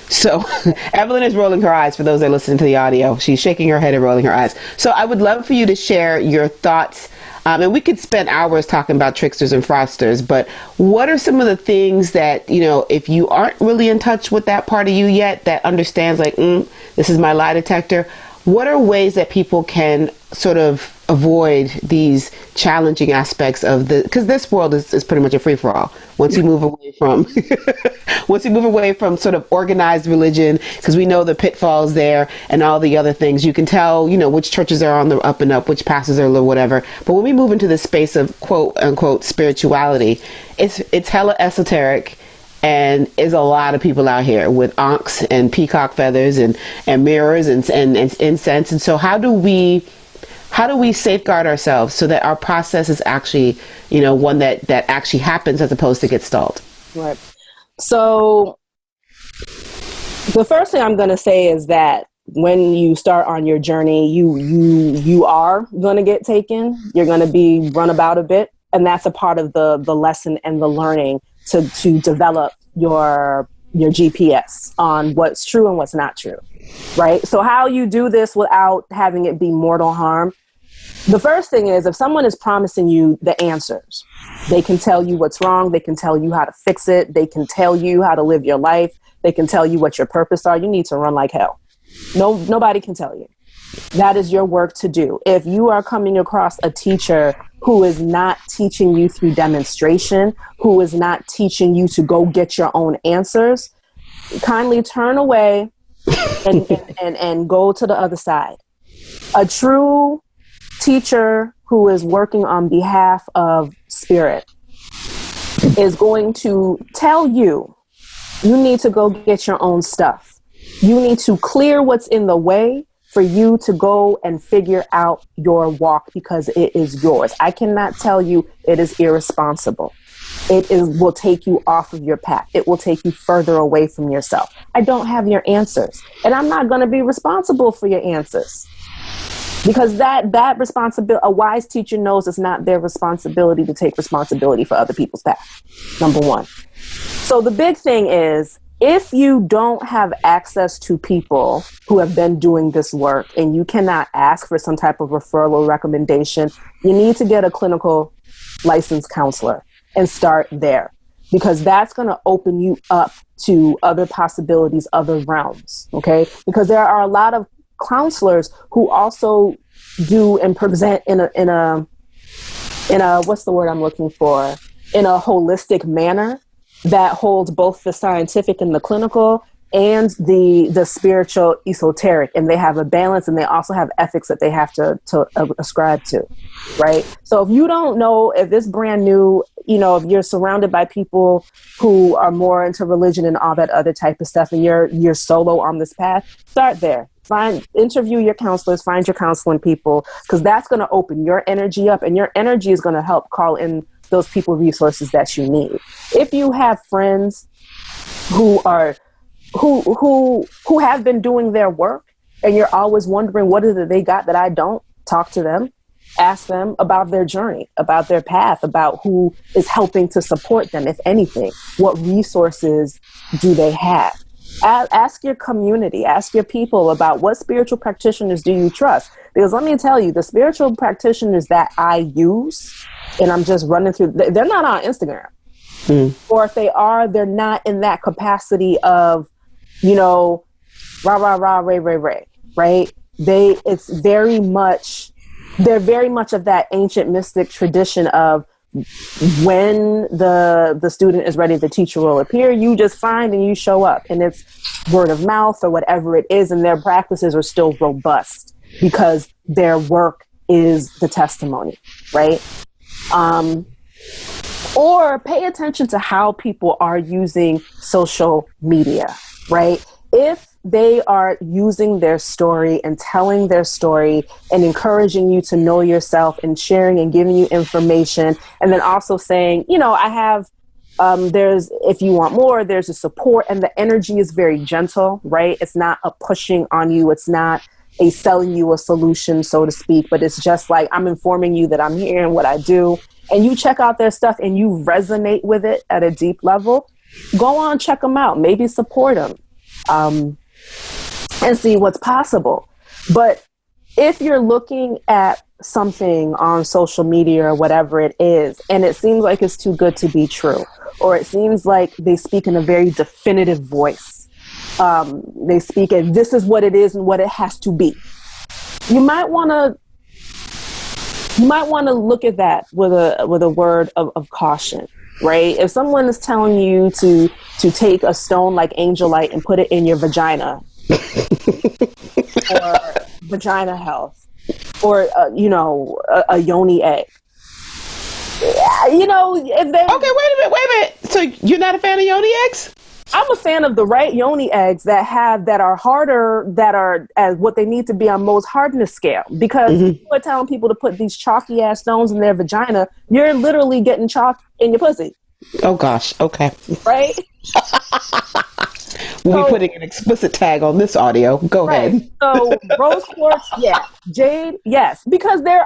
So Evelyn is rolling her eyes for those that are listening to the audio. She's shaking her head and rolling her eyes. So I would love for you to share your thoughts. And we could spend hours talking about tricksters and fraudsters, but what are some of the things that, if you aren't really in touch with that part of you yet, that understands like, this is my lie detector, what are ways that people can sort of avoid these challenging aspects of because this world is pretty much a free-for-all once you move away from sort of organized religion, because we know the pitfalls there and all the other things. You can tell which churches are on the up and up, which pastors are whatever. But when we move into the space of quote unquote spirituality, it's hella esoteric. And there's a lot of people out here with ankhs and peacock feathers and mirrors and incense. And so how do we safeguard ourselves so that our process is actually, one that actually happens as opposed to get stalled? Right. So the first thing I'm going to say is that when you start on your journey, you are going to get taken. You're going to be run about a bit. And that's a part of the lesson and the learning to develop your GPS on what's true and what's not true. Right. So how you do this without having it be mortal harm. The first thing is, if someone is promising you the answers, they can tell you what's wrong. They can tell you how to fix it. They can tell you how to live your life. They can tell you what your purpose are. You need to run like hell. Nobody can tell you. That is your work to do. If you are coming across a teacher who is not teaching you through demonstration, who is not teaching you to go get your own answers, kindly turn away and go to the other side. A true teacher who is working on behalf of spirit is going to tell you, you need to go get your own stuff. You need to clear what's in the way for you to go and figure out your walk, because it is yours. I cannot tell you it is irresponsible. Will take you off of your path. It will take you further away from yourself. I don't have your answers, and I'm not going to be responsible for your answers. Because that responsibility, a wise teacher knows it's not their responsibility to take responsibility for other people's path. Number one. So the big thing is, if you don't have access to people who have been doing this work and you cannot ask for some type of referral or recommendation, you need to get a clinical licensed counselor and start there, because that's going to open you up to other possibilities, other realms. Okay. Because there are a lot of counselors who also do and present in a what's the word I'm looking for, in a holistic manner that holds both the scientific and the clinical and the spiritual esoteric, and they have a balance, and they also have ethics that they have to ascribe to, right? So if you don't know, if it's brand new, if you're surrounded by people who are more into religion and all that other type of stuff, and you're solo on this path, start there. Interview your counselors, find your counseling people, because that's going to open your energy up, and your energy is going to help call in those people resources that you need. If you have friends who have been doing their work, and you're always wondering what is it they got that I don't, talk to them, ask them about their journey, about their path, about who is helping to support them, if anything. What resources do they have? Ask your community, ask your people about what spiritual practitioners do you trust. Because let me tell you, the spiritual practitioners that I use, and I'm just running through, they're not on Instagram. Or if they are, they're not in that capacity of, rah, rah, rah, ray, ray, ray, right? They're very much of that ancient mystic tradition of when the student is ready, the teacher will appear. You just find and you show up, and it's word of mouth or whatever it is, and their practices are still robust because their work is the testimony, right? Or pay attention to how people are using social media, right? If they are using their story and telling their story and encouraging you to know yourself and sharing and giving you information, and then also saying, you know, I have, there's, if you want more, there's a support, and the energy is very gentle, right? It's not a pushing on you. It's not a selling you a solution, so to speak, but it's just like, I'm informing you that I'm here and what I do. And you check out their stuff and you resonate with it at a deep level, go on, check them out, maybe support them, and see what's possible. But if you're looking at something on social media or whatever it is, and it seems like it's too good to be true, or it seems like they speak in a very definitive voice, they speak and this is what it is and what it has to be, you might want to look at that with a word of caution, right? If someone is telling you to take a stone like angelite and put it in your vagina, or vagina health, or you know, a yoni egg, you know, if they okay, wait a minute. So you're not a fan of yoni eggs? I'm a fan of the right yoni eggs that are harder, that are as what they need to be on Mohs hardness scale. Because people are telling people to put these chalky ass stones in their vagina. You're literally getting chalk in your pussy. Oh gosh. Okay. Right? We'll be putting an explicit tag on this audio. Go ahead. So rose quartz, yeah. Jade, yes. Because there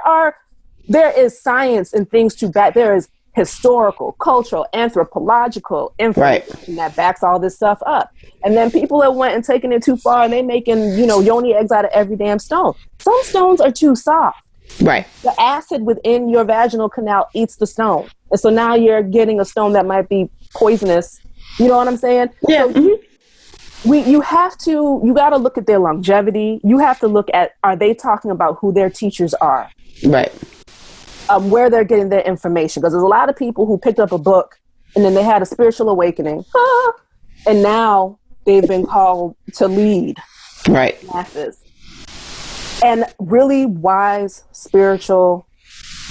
is science and things to back. There is historical, cultural, anthropological information that backs all this stuff up. And then people that went and taken it too far, and they making, you know, yoni eggs out of every damn stone. Some stones are too soft. Right. The acid within your vaginal canal eats the stone. And so now you're getting a stone that might be poisonous. You know what I'm saying? Yeah. So you got to look at their longevity. You have to look at, are they talking about who their teachers are? Right. Where they're getting their information. Because there's a lot of people who picked up a book and then they had a spiritual awakening. And now they've been called to lead masses. And really wise spiritual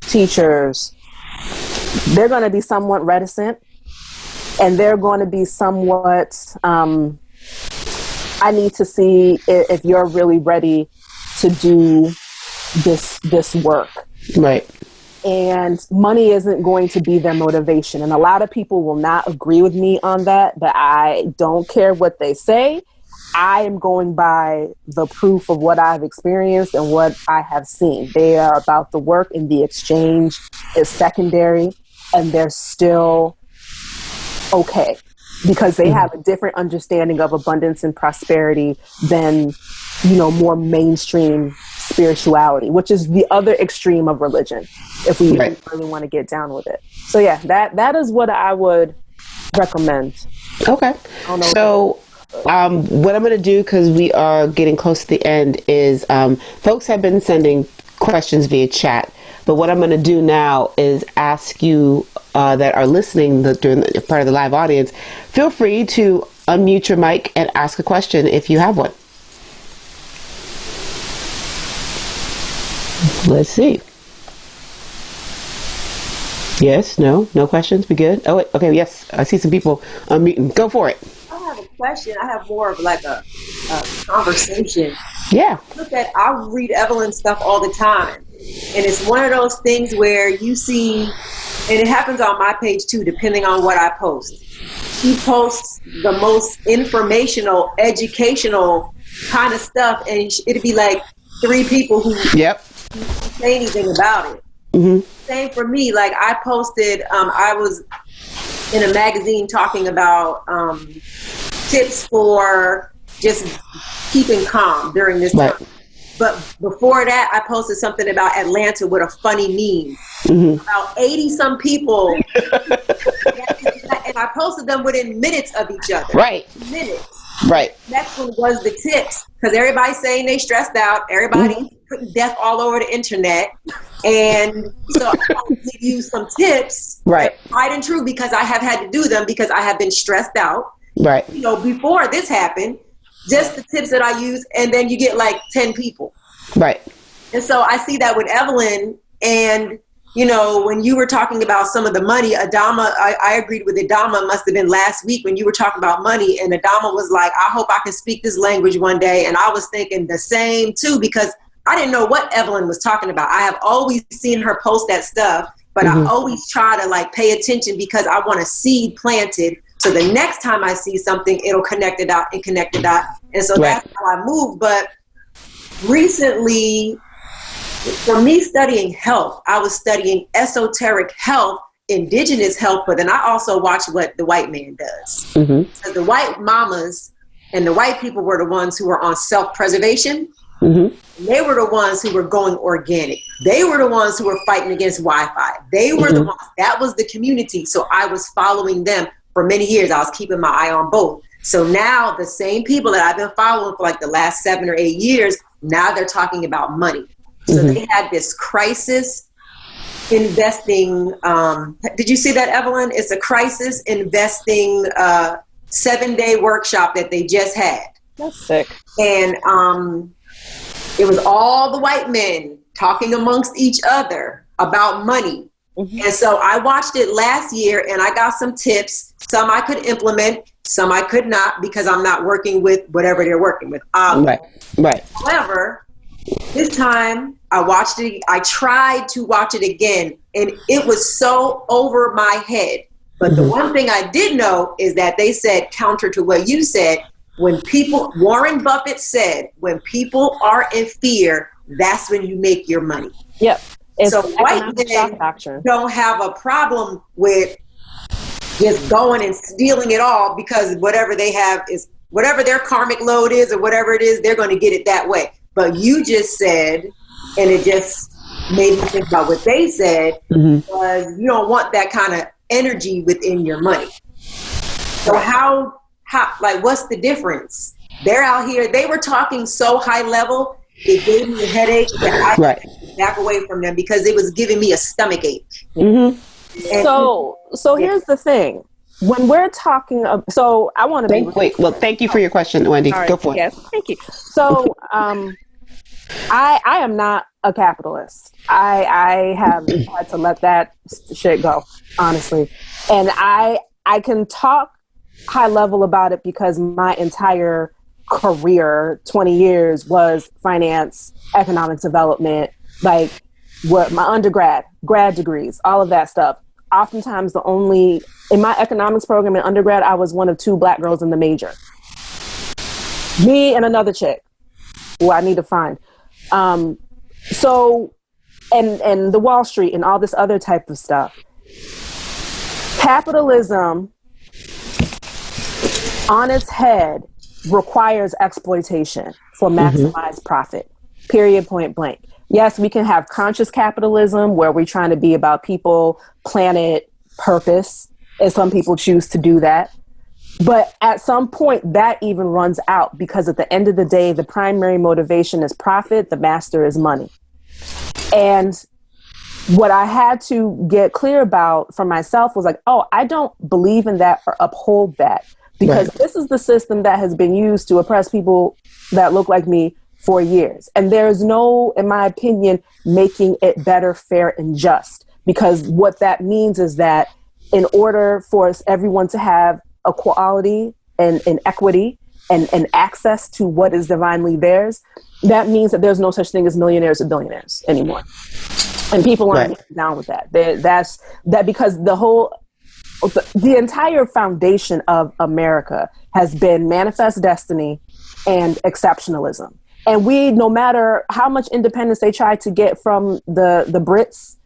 teachers, they're going to be somewhat reticent, and they're going to be somewhat, I need to see if you're really ready to do this work. Right. And money isn't going to be their motivation. And a lot of people will not agree with me on that, but I don't care what they say. I am going by the proof of what I've experienced and what I have seen. They are about the work, and the exchange is secondary, and they're still okay because they have a different understanding of abundance and prosperity than, you know, more mainstream spirituality, which is the other extreme of religion, if we really want to get down with it. So yeah, that is what I would recommend. Okay. So what I'm going to do, because we are getting close to the end, is folks have been sending questions via chat, but what I'm going to do now is ask you that are listening during the part of the live audience, feel free to unmute your mic and ask a question if you have one. Let's see. Yes, no questions. We good? Oh, wait, okay. Yes, I see some people unmuting. Go for it. I have a question. I have more of like a conversation. Yeah. I read Evelyn's stuff all the time, and it's one of those things where you see, and it happens on my page too, depending on what I post. She posts the most informational, educational kind of stuff, and it'd be like 3 people who say anything about it. Same for me. Like I posted, I was in a magazine talking about tips for just keeping calm during this time. But before that, I posted something about Atlanta with a funny meme. About 80 some people. And I posted them within minutes of each other. Minutes. Next one was the tips. Because everybody's saying they stressed out. Everybody putting death all over the internet. And so I want to give you some tips, right, tried and true, because I have had to do them because I have been stressed out. Right. You know, before this happened, just the tips that I use, and then you get like 10 people. Right. And so I see that with Evelyn. And, you know, when you were talking about some of the money, Adama, I agreed with Adama, must have been last week when you were talking about money. And Adama was like, I hope I can speak this language one day. And I was thinking the same too, because I didn't know what Evelyn was talking about. I have always seen her post that stuff, but I always try to like pay attention because I want a seed planted. So the next time I see something, it'll connect the dot and connect the dot. And so that's how I move. But recently, for me studying health, I was studying esoteric health, indigenous health, but then I also watched what the white man does. So the white mamas and the white people were the ones who were on self-preservation. They were the ones who were going organic. They were the ones who were fighting against Wi-Fi. They were the ones, that was the community. So I was following them for many years. I was keeping my eye on both. So now the same people that I've been following for like the last 7 or 8 years, now they're talking about money. So they had this crisis investing. Did you see that, Evelyn? It's a crisis investing 7-day workshop that they just had. That's sick. And it was all the white men talking amongst each other about money. And so I watched it last year and I got some tips. Some I could implement, some I could not, because I'm not working with whatever they're working with. Right. However, this time I watched it. I tried to watch it again, and it was so over my head. But the one thing I did know is that they said, counter to what you said, when people, Warren Buffett said, when people are in fear, that's when you make your money. Yep. It's so white men don't have a problem with just going and stealing it all, because whatever they have is, whatever their karmic load is or whatever it is, they're going to get it that way. But you just said, and it just made me think about what they said, was you don't want that kind of energy within your money. So how, like, what's the difference? They're out here, they were talking so high level, it gave me a headache that I had to back away from them because it was giving me a stomach ache. So here's the thing. When we're talking, so I want to thank you for your question, Wendy. Go for it. Yes, thank you. So I am not a capitalist. I have had to let that shit go, honestly. And I can talk high level about it because my entire career, 20 years, was finance, economic development, like what my undergrad, grad degrees, all of that stuff. Oftentimes in my economics program in undergrad, I was one of 2 black girls in the major. Me and another chick who I need to find. So, and the Wall Street and all this other type of stuff. Capitalism on its head requires exploitation for maximized profit, period, point blank. Yes, we can have conscious capitalism where we're trying to be about people, planet, purpose, and some people choose to do that. But at some point, that even runs out because at the end of the day, the primary motivation is profit, the master is money. And what I had to get clear about for myself was like, oh, I don't believe in that or uphold that, because this is the system that has been used to oppress people that look like me for years. And there's no, in my opinion, making it better, fair, and just. Because what that means is that in order for everyone to have equality and equity and access to what is divinely theirs, that means that there's no such thing as millionaires or billionaires anymore. And people aren't down with that. That's because the entire foundation of America has been manifest destiny and exceptionalism. And no matter how much independence they try to get from the Brits,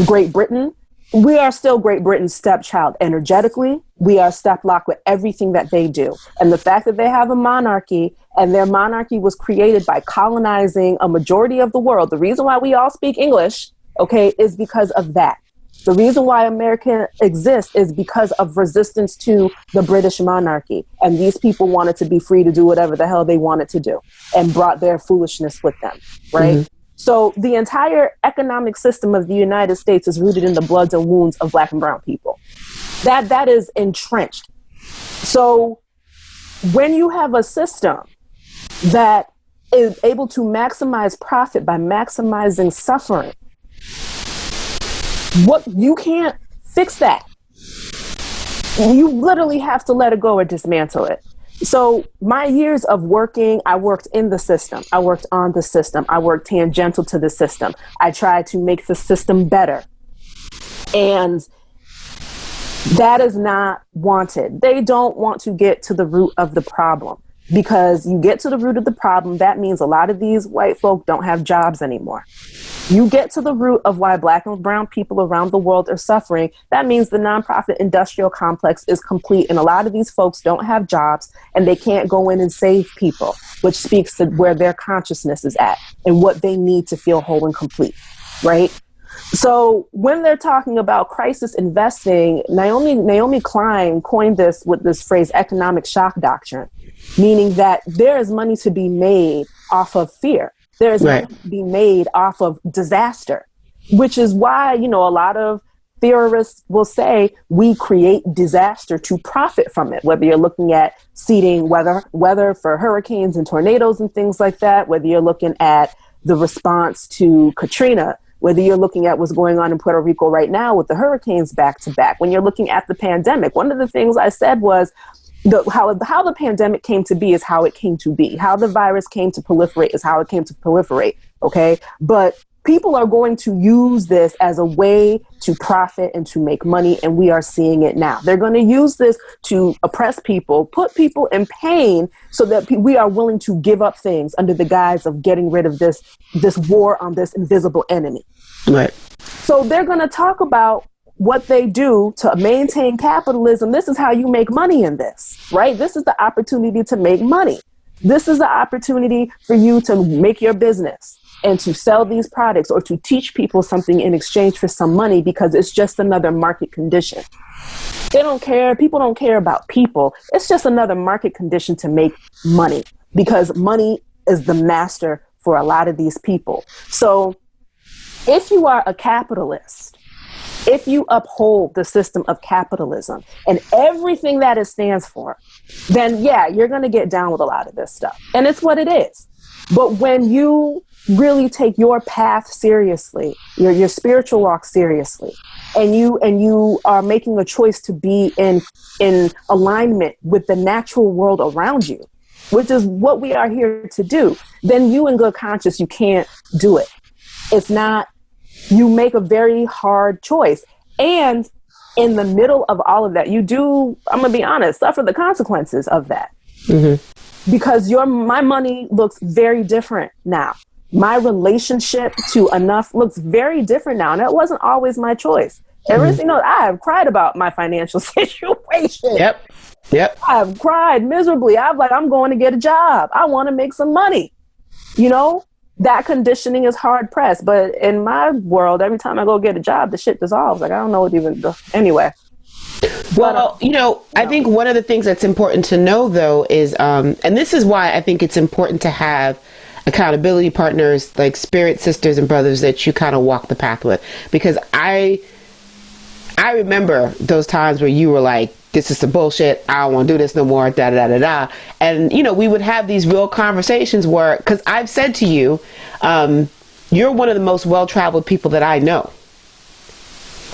Great Britain, we are still Great Britain's stepchild. Energetically, we are step-locked with everything that they do. And the fact that they have a monarchy, and their monarchy was created by colonizing a majority of the world. The reason why we all speak English, is because of that. The reason why America exists is because of resistance to the British monarchy. And these people wanted to be free to do whatever the hell they wanted to do and brought their foolishness with them, right? So the entire economic system of the United States is rooted in the bloods and wounds of Black and brown people. That is entrenched. So when you have a system that is able to maximize profit by maximizing suffering, what you can't fix that. You literally have to let it go or dismantle it. So my years of working, I worked in the system. I worked on the system. I worked tangential to the system. I tried to make the system better. And that is not wanted. They don't want to get to the root of the problem, because you get to the root of the problem, that means a lot of these white folk don't have jobs anymore. You get to the root of why Black and brown people around the world are suffering, that means the nonprofit industrial complex is complete, and a lot of these folks don't have jobs and they can't go in and save people, which speaks to where their consciousness is at and what they need to feel whole and complete, right? So when they're talking about crisis investing, Naomi Klein coined this with this phrase, economic shock doctrine, meaning that there is money to be made off of fear. There is money to be made off of disaster, which is why, a lot of theorists will say we create disaster to profit from it, whether you're looking at seeding weather for hurricanes and tornadoes and things like that, whether you're looking at the response to Katrina, whether you're looking at what's going on in Puerto Rico right now with the hurricanes back to back, when you're looking at the pandemic. One of the things I said was how the pandemic came to be is how it came to be. How the virus came to proliferate is how it came to proliferate, okay? But people are going to use this as a way to profit and to make money, and we are seeing it now. They're going to use this to oppress people, put people in pain, so that we are willing to give up things under the guise of getting rid of this war on this invisible enemy. Right. So they're going to talk about what they do to maintain capitalism. This is how you make money in this, right? This is the opportunity to make money. This is the opportunity for you to make your business and to sell these products or to teach people something in exchange for some money, because it's just another market condition. They don't care. People don't care about people. It's just another market condition to make money, because money is the master for a lot of these people. So if you are a capitalist, if you uphold the system of capitalism and everything that it stands for, then yeah, you're going to get down with a lot of this stuff. And it's what it is. But when you really take your path seriously, your spiritual walk seriously, and you are making a choice to be in alignment with the natural world around you, which is what we are here to do, then you in good conscience, you can't do it. It's not, you make a very hard choice. And in the middle of all of that, you do, I'm going to be honest, suffer the consequences of that. Mm-hmm. Because my money looks very different now. My relationship to enough looks very different now. And that wasn't always my choice. Mm-hmm. I have cried about my financial situation. Yep. I've cried miserably. I'm going to get a job. I want to make some money. That conditioning is hard pressed. But in my world, every time I go get a job, the shit dissolves. I don't know what even anyway. Well, I think one of the things that's important to know, though, is, and this is why I think it's important to have accountability partners, like spirit sisters and brothers that you kind of walk the path with. Because I remember those times where you were like, this is some bullshit, I don't want to do this no more, da da da da. And, we would have these real conversations where, because I've said to you, you're one of the most well-traveled people that I know.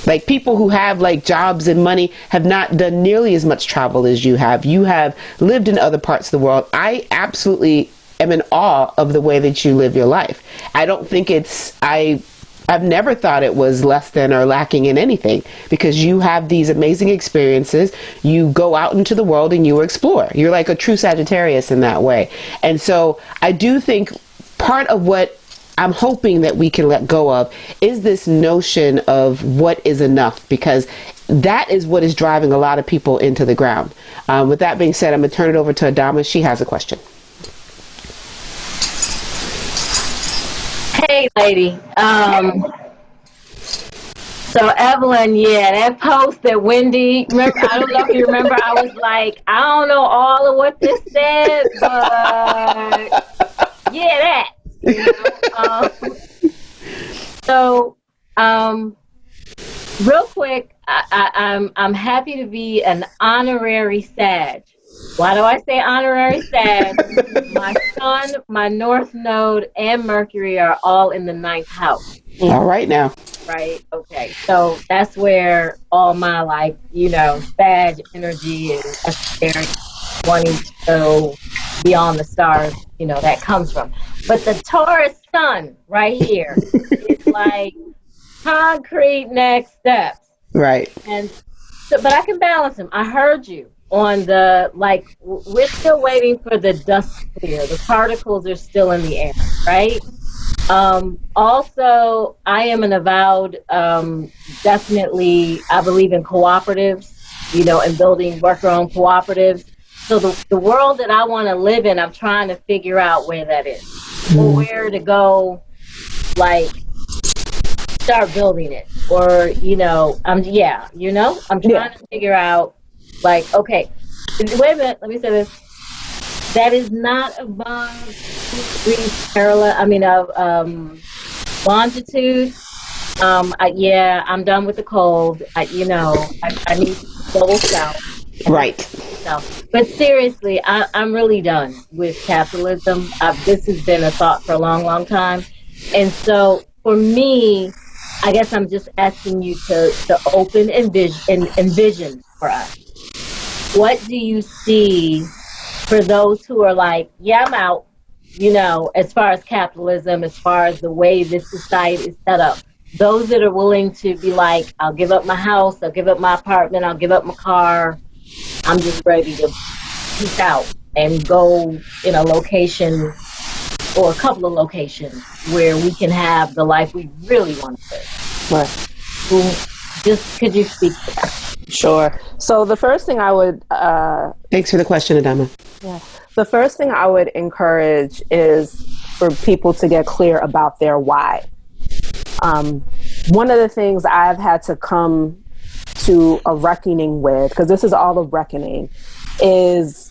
Like, people who have like jobs and money have not done nearly as much travel as you have. You have lived in other parts of the world. I absolutely am in awe of the way that you live your life. I don't think I've never thought it was less than or lacking in anything, because you have these amazing experiences. You go out into the world and you explore. You're like a true Sagittarius in that way. And so I do think part of what I'm hoping that we can let go of is this notion of what is enough, because that is what is driving a lot of people into the ground. With that being said, I'm going to turn it over to Adama. She has a question. Hey, lady. So Evelyn, that post that Wendy, remember, I don't know if you remember, I was like, I don't know all of what this said, but that. So, real quick, I'm happy to be an honorary Sag. Why do I say honorary Sag? My Sun, my North Node, and Mercury are all in the 9th house. All right now. Right. Okay. So that's where all my Sag energy and esoteric wanting to go beyond the stars, that comes from. But the Taurus Sun right here is like concrete next steps. Right. And so, but I can balance them. I heard you on the we're still waiting for the dust to clear. The particles are still in the air, right? Also, I am an avowed, definitely, I believe in cooperatives, and building worker-owned cooperatives. So the world that I want to live in, I'm trying to figure out where that is, or where to go, start building it, or I'm trying to figure out, okay, wait a minute, let me say this. That is not above 2 degrees parallel. Longitude. I'm done with the cold. I need to go south. Right. But seriously, I'm really done with capitalism. This has been a thought for a long, long time. And so for me, I guess I'm just asking you to open and vision for us. What do you see for those who are like, yeah, I'm out, as far as capitalism, as far as the way this society is set up? Those that are willing to be like, I'll give up my house, I'll give up my apartment, I'll give up my car. I'm just ready to peace out and go in a location or a couple of locations where we can have the life we really want to live. Right. Could you speak to that? Sure. So the first thing I would... Thanks for the question, Adama. Yeah. The first thing I would encourage is for people to get clear about their why. One of the things I've had to come to a reckoning with, because this is all a reckoning, is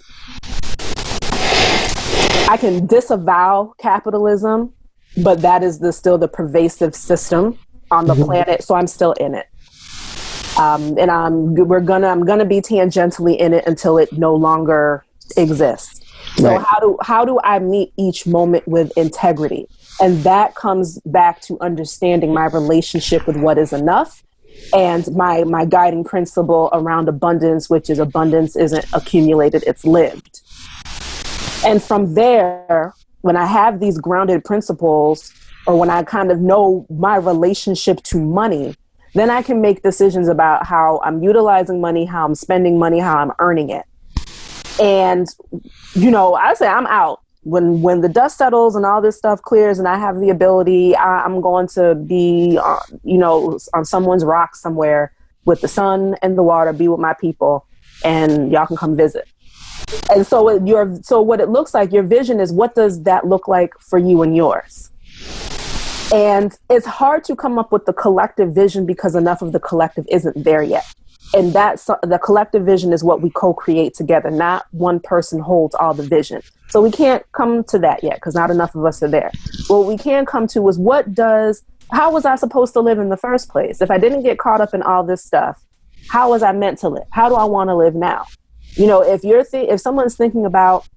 I can disavow capitalism, but that is still the pervasive system on the planet, so I'm still in it. And I'm gonna be tangentially in it until it no longer exists. So Right. how do I meet each moment with integrity? And that comes back to understanding my relationship with what is enough, and my guiding principle around abundance, which is abundance isn't accumulated, it's lived. And from there, when I have these grounded principles, or when I kind of know my relationship to money, then I can make decisions about how I'm utilizing money, how I'm spending money, how I'm earning it. And, I say I'm out. When the dust settles and all this stuff clears and I have the ability, I'm going to be, on someone's rock somewhere with the sun and the water, be with my people, and y'all can come visit. And so what it looks like, your vision is, what does that look like for you and yours? And it's hard to come up with the collective vision because enough of the collective isn't there yet. And the collective vision is what we co-create together. Not one person holds all the vision. So we can't come to that yet because not enough of us are there. What we can come to is, how was I supposed to live in the first place? If I didn't get caught up in all this stuff, how was I meant to live? How do I want to live now? If someone's thinking about,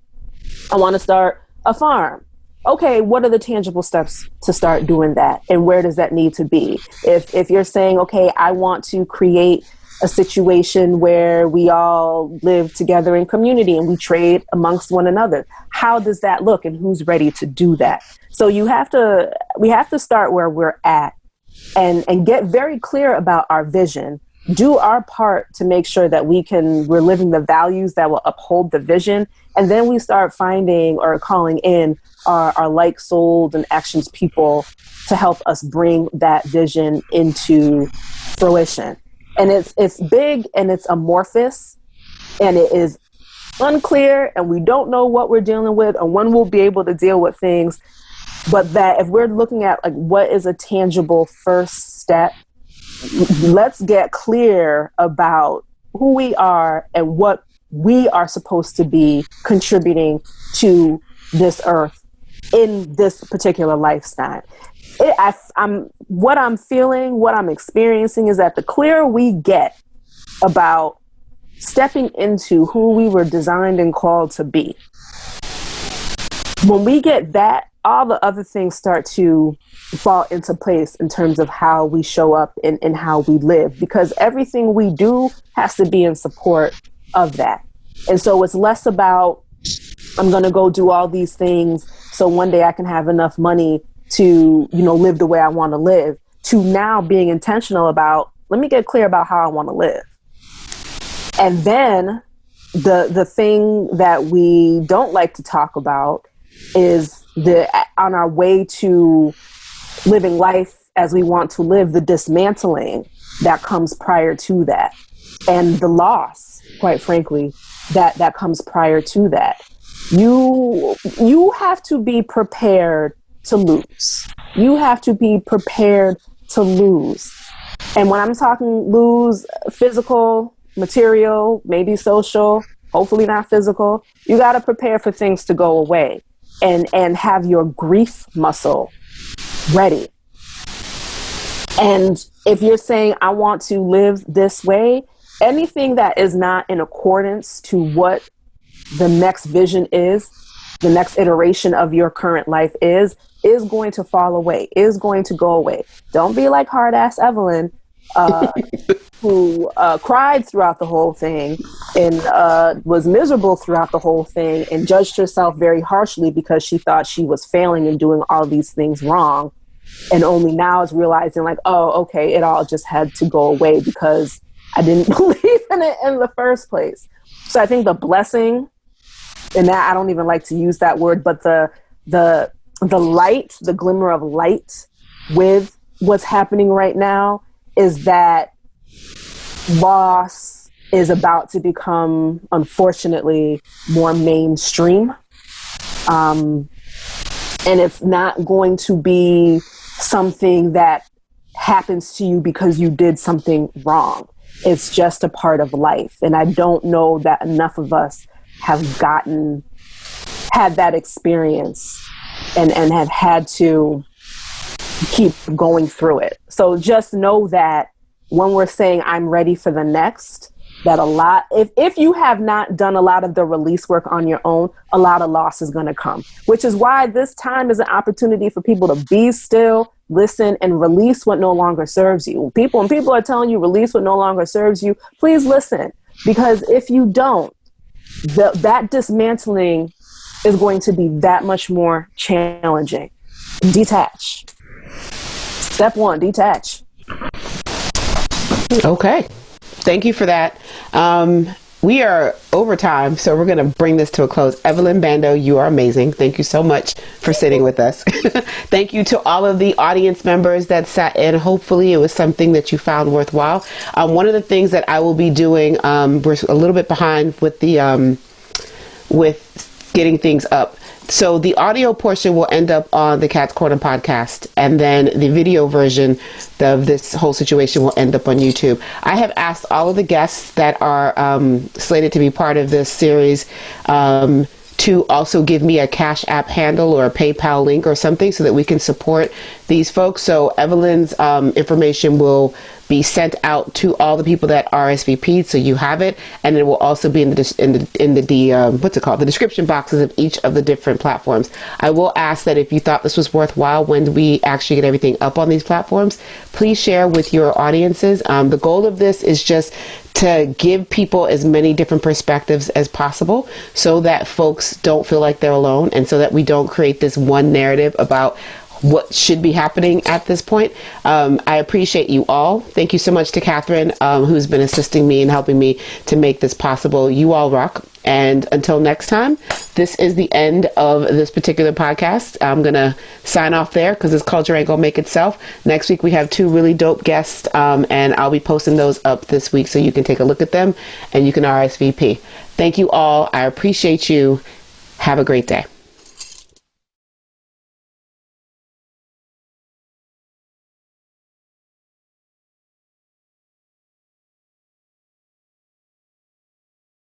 I want to start a farm. Okay, what are the tangible steps to start doing that? And where does that need to be? If you're saying, okay, I want to create a situation where we all live together in community and we trade amongst one another, how does that look and who's ready to do that? So we have to start where we're at and get very clear about our vision, do our part to make sure that we're living the values that will uphold the vision. And then we start finding or calling in our like-souled and actions people to help us bring that vision into fruition. And it's big and it's amorphous and it is unclear and we don't know what we're dealing with and when we'll be able to deal with things. But that if we're looking at what is a tangible first step, let's get clear about who we are and what we are supposed to be contributing to this earth in this particular lifestyle. I'm what I'm feeling, what I'm experiencing is that the clearer we get about stepping into who we were designed and called to be, when we get that, all the other things start to fall into place in terms of how we show up and how we live, because everything we do has to be in support of that. And so it's less about, I'm going to go do all these things so one day I can have enough money to, live the way I want to live, to now being intentional about, let me get clear about how I want to live. And then the thing that we don't like to talk about is on our way to living life as we want to live, the dismantling that comes prior to that, and the loss, quite frankly, that comes prior to that. You have to be prepared to lose. You have to be prepared to lose. And when I'm talking lose, physical, material, maybe social, hopefully not physical, you got to prepare for things to go away and have your grief muscle ready. And if you're saying, I want to live this way, anything that is not in accordance to what the next vision is, the next iteration of your current life is going to fall away, is going to go away. Don't be like hard ass Evelyn, who cried throughout the whole thing and was miserable throughout the whole thing and judged herself very harshly because she thought she was failing and doing all these things wrong. And only now is realizing like, oh, okay, it all just had to go away because I didn't believe in it in the first place. So I think the blessing, and that I don't even like to use that word, but the light, the glimmer of light with what's happening right now is that loss is about to become, unfortunately, more mainstream. And it's not going to be something that happens to you because you did something wrong. It's just a part of life. And I don't know that enough of us have had that experience and have had to keep going through it. So just know that when we're saying I'm ready for the next, that if you have not done a lot of the release work on your own, a lot of loss is going to come, which is why this time is an opportunity for people to be still, listen, and release what no longer serves you. When people are telling you release what no longer serves you, please listen, because if you don't, that dismantling is going to be that much more challenging. Detach. Step one, detach. Okay. Thank you for that. We are over time, so we're going to bring this to a close. Evelyn Bandoh, you are amazing. Thank you so much for sitting with us. Thank you to all of the audience members that sat in. Hopefully it was something that you found worthwhile. One of the things that I will be doing, we're a little bit behind with the with getting things up. So the audio portion will end up on the Cat's Corner podcast, and then the video version of this whole situation will end up on YouTube. I have asked all of the guests that are slated to be part of this series to also give me a Cash App handle or a PayPal link or something so that we can support these folks. So Evelyn's information will be sent out to all the people that RSVP'd, so you have it, and it will also be in the description boxes of each of the different platforms. I will ask that if you thought this was worthwhile when we actually get everything up on these platforms, please share with your audiences. The goal of this is just to give people as many different perspectives as possible so that folks don't feel like they're alone, and so that we don't create this one narrative about what should be happening at this point. I appreciate you all. Thank you so much to Catherine, who's been assisting me and helping me to make this possible. You all rock. And until next time, this is the end of this particular podcast. I'm going to sign off there because this culture ain't going to make itself. Next week, we have 2 really dope guests, and I'll be posting those up this week so you can take a look at them and you can RSVP. Thank you all. I appreciate you. Have a great day.